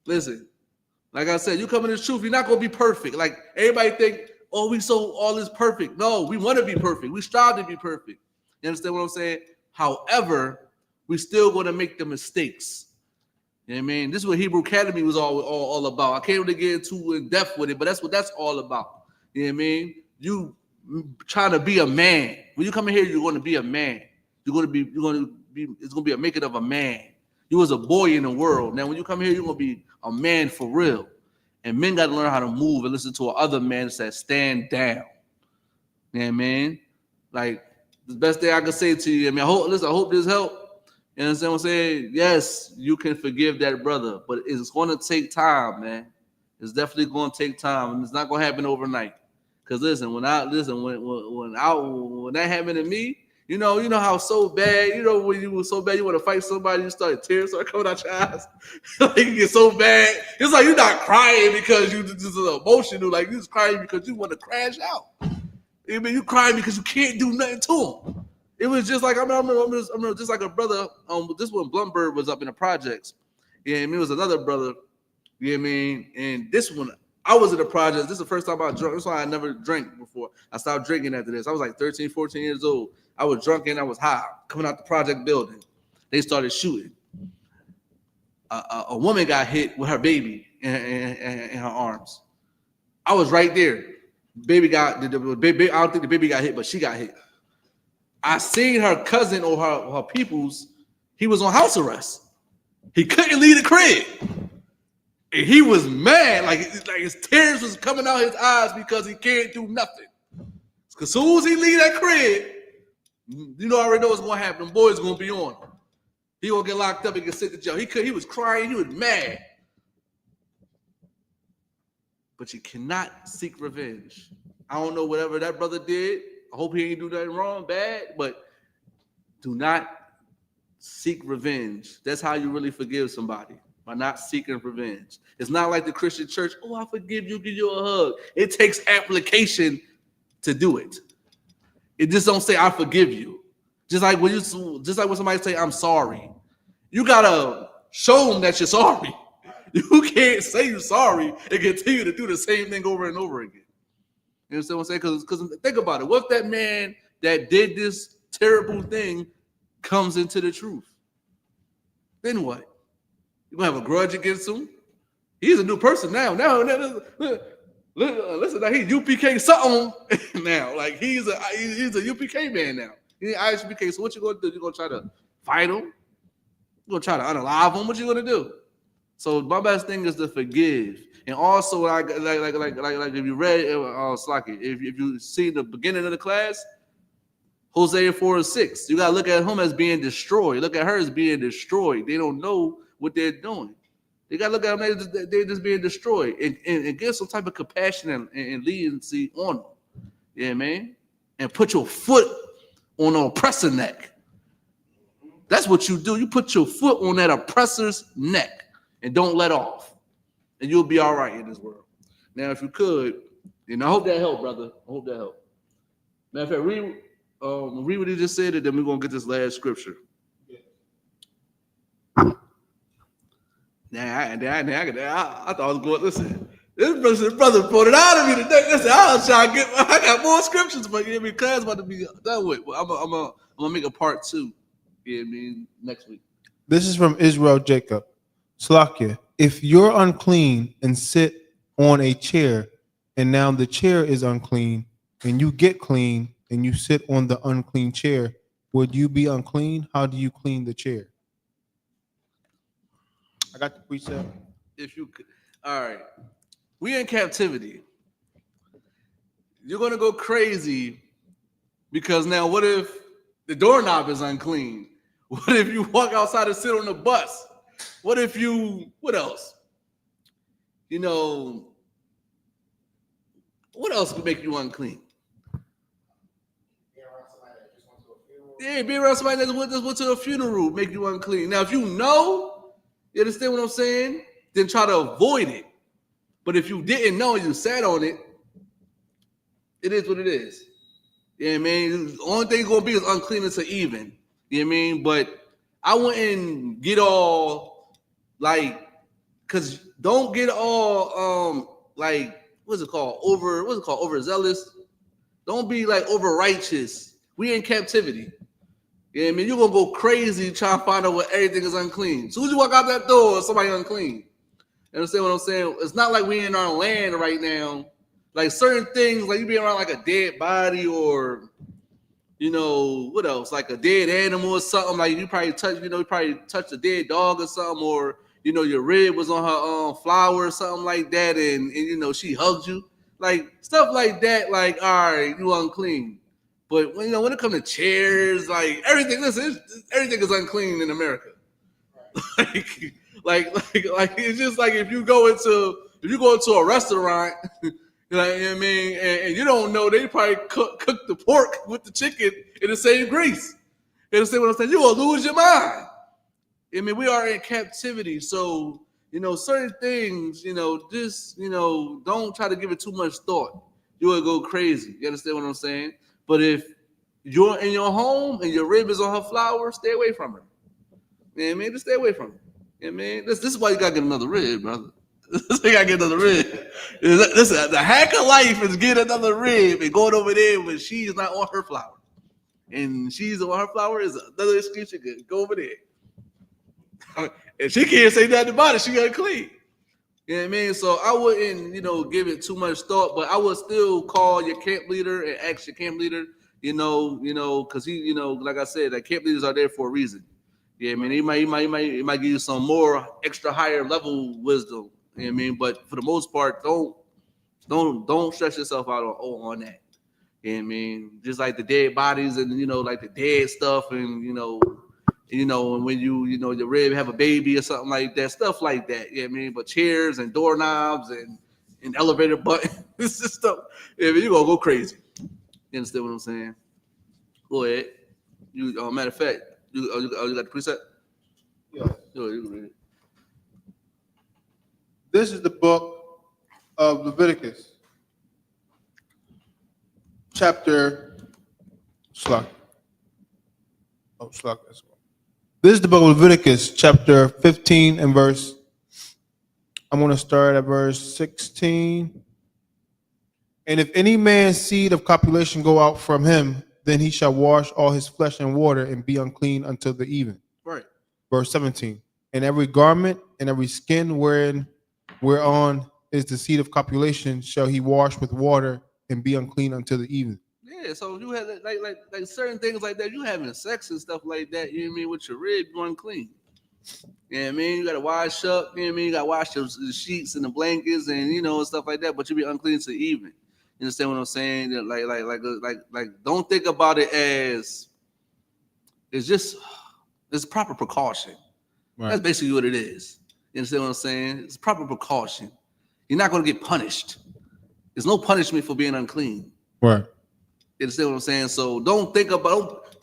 Listen, like I said, you come in this truth, you're not going to be perfect. Like everybody think, oh, all is perfect. No, we want to be perfect. We strive to be perfect. You understand what I'm saying? However, we still going to make the mistakes. You know what I mean? This is what Hebrew Academy was all about. I can't really get too in depth with it, but that's what that's all about. You know what I mean? You trying to be a man. When you come in here, you're going to be a man. It's going to be a making of a man. You was a boy in the world. Now, when you come here, you're going to be a man for real. And men got to learn how to move and listen to other men that stand down. You know what I mean? Like, the best thing I can say to you, I hope this helped. You understand what I'm saying? Yes, you can forgive that brother, but it's going to take time, man. It's definitely going to take time, and it's not going to happen overnight. Because listen, when that happened to me, you know how so bad, when you were so bad, you want to fight somebody, you start tears start coming out your eyes. Like you get so bad. It's like you're not crying because you just emotional, like you just crying because you want to crash out. I mean, you crying because you can't do nothing to him. It was just like I remember just like a brother. This one Blumberg was up in the projects. Yeah, I mean, it was another brother. You know what I mean? And this one, I was in the projects. This is the first time I drank. That's why I never drank before. I stopped drinking after this. I was like 13, 14 years old. I was drunk and I was high. Coming out the project building, they started shooting. A woman got hit with her baby in her arms. I was right there. Baby got the baby. I don't think the baby got hit, but she got hit. I seen her cousin or her peoples. He was on house arrest. He couldn't leave the crib. And he was mad, like his tears was coming out his eyes because he can't do nothing. Because as soon as he leave that crib, I already know what's going to happen. Them boys going to be on him. He going to get locked up and get sent to jail. He was crying. He was mad. But you cannot seek revenge. I don't know whatever that brother did. I hope he ain't do nothing wrong, bad, but do not seek revenge. That's how you really forgive somebody, by not seeking revenge. It's not like the Christian church, oh, I forgive you, give you a hug. It takes application to do it. It just don't say I forgive you. Just like when somebody say I'm sorry. You gotta show them that you're sorry. You can't say you're sorry and continue to do the same thing over and over again. You understand what I'm saying? Because think about it. What if that man that did this terrible thing comes into the truth? Then what? You're going to have a grudge against him? He's a new person now. Listen, now he's U.P.K. something now. Like he's a U.P.K. man now. He's I.S.U.P.K. So what you going to do? You're going to try to fight him? You're going to try to unalive him? What you going to do? So my best thing is to forgive. And also, like if you read, if you see the beginning of the class, Hosea 4:6, you gotta look at him as being destroyed. Look at her as being destroyed. They don't know what they're doing. They gotta look at them; they're just being destroyed, and give some type of compassion and leniency on them. Yeah, man. And put your foot on the oppressor's neck. That's what you do. You put your foot on that oppressor's neck and don't let off. And you'll be all right in this world. Now, if you could, and I hope that helped, brother. I hope that helped. Matter of fact, read what he just said, and then we're going to get this last scripture. Yeah. I thought I was going, listen, this brother brought it out of me today. Listen, I got more scriptures, but yeah, class about to be done with. But I'm going to make a part 2, next week. This is from Israel Jacob. Slakia, if you're unclean and sit on a chair, and now the chair is unclean, and you get clean, and you sit on the unclean chair, would you be unclean? How do you clean the chair? I got the precept. If you could. All right. We in captivity. You're going to go crazy because now what if the doorknob is unclean? What if you walk outside and sit on the bus? What else? What else could make you unclean? Yeah, being around somebody that just went to a funeral make you unclean. Now, if you know, you understand what I'm saying? Then try to avoid it. But if you didn't know and you sat on it, it is what it is. Yeah, man. The only thing going to be is unclean until even. You know what I mean? But I wouldn't get all because don't get all what's it called? Overzealous. Don't be over righteous. We in captivity. Yeah, I mean, you're gonna go crazy trying to find out what everything is unclean. As soon as you walk out that door, somebody unclean. You understand what I'm saying? It's not like we in our land right now. Like certain things, like you be around like a dead body or what else? Like a dead animal or something. Like you probably touched a dead dog or something, or your rib was on her flower or something like that, and she hugged you. Like stuff like that, like, all right, you unclean. But when it comes to chairs, like everything, listen, everything is unclean in America. like it's just like if you go into a restaurant, you know what I mean, and you don't know, they probably cook the pork with the chicken in the same grease. You understand what I'm saying? You're gonna lose your mind. I mean, we are in captivity, so certain things, just don't try to give it too much thought. You will go crazy. You understand what I'm saying? But if you're in your home and your rib is on her flower, stay away from her. You know what I mean? Just stay away from her. You know what I mean? This is why you gotta get another rib, brother. You gotta get another rib. Listen, the hack of life is get another rib and going over there when she's not on her flower. And she's on her flower is another excuse. You could go over there. And she can't say nothing about it. She got clean. You know what I mean? So I wouldn't, give it too much thought, but I would still call your camp leader and ask your camp leader, because he, like I said, that camp leaders are there for a reason. Yeah, I mean, he might give you some more extra higher level wisdom. You know what I mean? But for the most part, don't stress yourself out on that. You know what I mean? Just like the dead bodies and like the dead stuff and and when your rib have a baby or something like that, stuff like that. You know what I mean? But chairs and doorknobs and and elevator buttons and stuff. Yeah, man, you gonna go crazy. You understand what I'm saying? Go ahead. You matter of fact, you got the preset? Yes. You can read it. This is the book of Leviticus, chapter Slack. Oh, Slack as well. This is the book of Leviticus, chapter 15 and verse. I'm going to start at verse 16. And if any man's seed of copulation go out from him, then he shall wash all his flesh in water and be unclean until the even. Right. Verse 17. And every garment and every skin whereon is the seed of copulation shall he wash with water and be unclean until the even. Yeah, so you had like certain things like that. You having sex and stuff like that. You know what I mean? With your rib going clean. You know what I mean? You got to wash up. You know what I mean? You got to wash the sheets and the blankets and and stuff like that. But you be unclean to even. You understand what I'm saying? Like don't think about it as it's proper precaution. Right. That's basically what it is. You understand what I'm saying? It's proper precaution. You're not going to get punished. There's no punishment for being unclean. Right. You understand what I'm saying? So don't think about,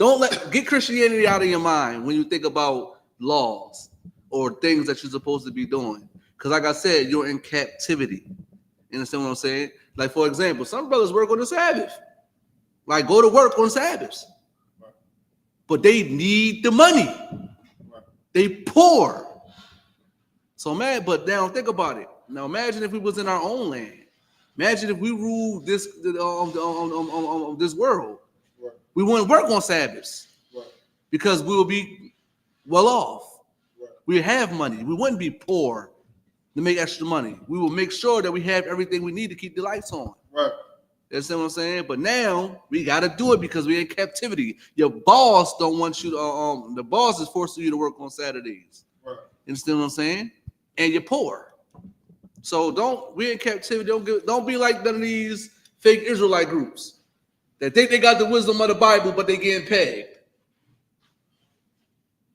get Christianity out of your mind when you think about laws or things that you're supposed to be doing. Because like I said, you're in captivity. You understand what I'm saying? Like, for example, some brothers work on the Sabbath. Like, go to work on Sabbaths. Right. But they need the money. Right. They poor. So, man, but now think about it. Now, imagine if we was in our own land. Imagine if we ruled this this world. Right. We wouldn't work on Sabbaths. Right. Because we would be well off. Right. We have money. We wouldn't be poor to make extra money. We will make sure that we have everything we need to keep the lights on. Right. You understand what I'm saying? But now we got to do it because we're in captivity. Your boss don't want you to. The boss is forcing you to work on Saturdays. Right. You understand what I'm saying? And you're poor. So we're in captivity. Don't be like none of these fake Israelite groups that think they got the wisdom of the Bible, but they getting pegged.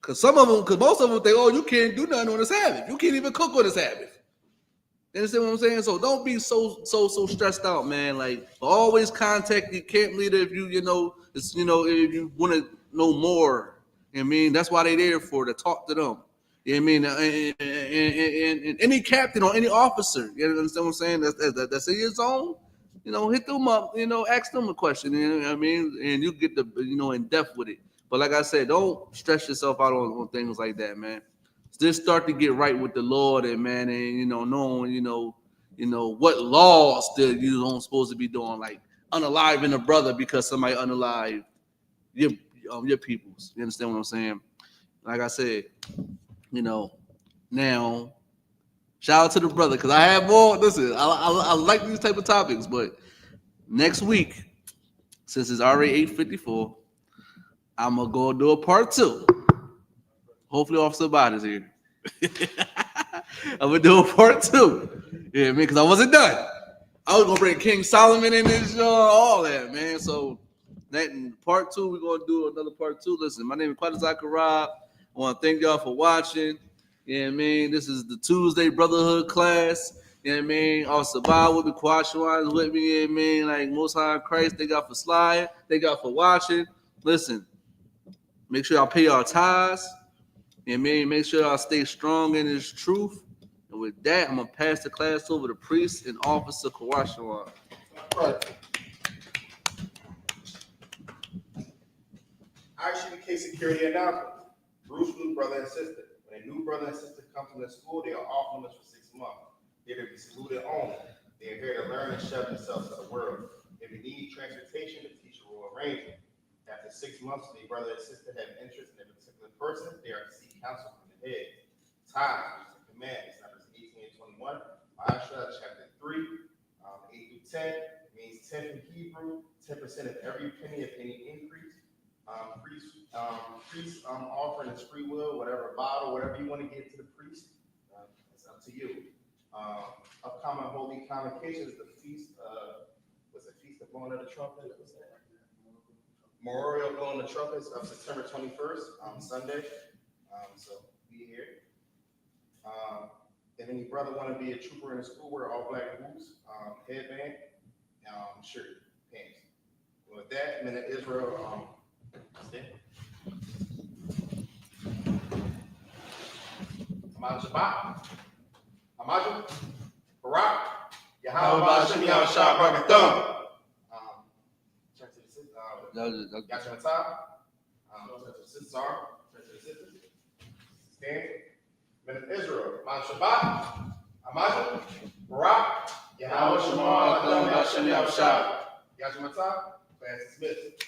Because most of them think, oh, you can't do nothing on the Sabbath. You can't even cook on the Sabbath. You understand what I'm saying? So don't be so stressed out, man. Like, always contact your camp leader if if you want to know more. You know what I mean? That's why they're there for, to talk to them. You know what I mean? And any captain or any officer, you understand what I'm saying? That's in your zone. Hit them up. Ask them a question. You know what I mean? And you get in depth with it. But like I said, don't stress yourself out on things like that, man. Just start to get right with the Lord and knowing what laws that you don't supposed to be doing, like unaliving a brother because somebody unalived your peoples. You understand what I'm saying? Like I said, now shout out to the brother because I have more. Listen, I like these type of topics, but next week, since it's already 8:54, I'm gonna go do a part 2. Hopefully, Officer Bot is here. I'm gonna do a part 2. Yeah, man, because I wasn't done. I was gonna bring King Solomon in this show, all that, man. So that in part 2, we're gonna do another part 2. Listen, my name is Kwada Zachariah. I want to thank y'all for watching. You know what I mean? This is the Tuesday Brotherhood class. You know what I mean? Officer Bob with me, Kwashawan is with me. You know what I mean? Like, Most High Christ, thank y'all for sliding. Thank y'all for watching. Listen, make sure y'all pay y'all tithes. You know what I mean? Make sure y'all stay strong in this truth. And with that, I'm going to pass the class over to Priest and Officer Kwashawan. Right. I.S.U.P.K security announcement. Bruce new brother and sister. When a new brother and sister come to the school, they are off limits for 6 months. They are to be secluded only. They are here to learn and shove themselves to the world. If you need transportation, the teacher will arrange it. After 6 months, the brother and sister have interest in a particular person, they are to seek counsel from the head. Time, commands, numbers 18 and 21. Isaiah chapter 3, 8 through 10. Means 10 in Hebrew, 10% of every penny of any increase. Priest offering is free will, whatever bottle, whatever you want to give to the priest, it's up to you. Upcoming holy convocations, the feast was a feast of blowing of the trumpet. Was that Memorial blowing the trumpets of September 21st, Sunday. So be here. If any brother want to be a trooper in the school, wear all black boots, headband, shirt, pants. With that, men of Israel, stand. Ahmad Shabbat, Ahmad Barak, Yahweh Shem Yahshua Barakathon. Turn to the sister, Yahshua Matah. Turn to the sister, turn to the sister. Stand. Men of Israel, Ahmad Shabbat, Ahmad Barak, Yahweh Shem Yahshua, Yahshua Matah. Class dismissed.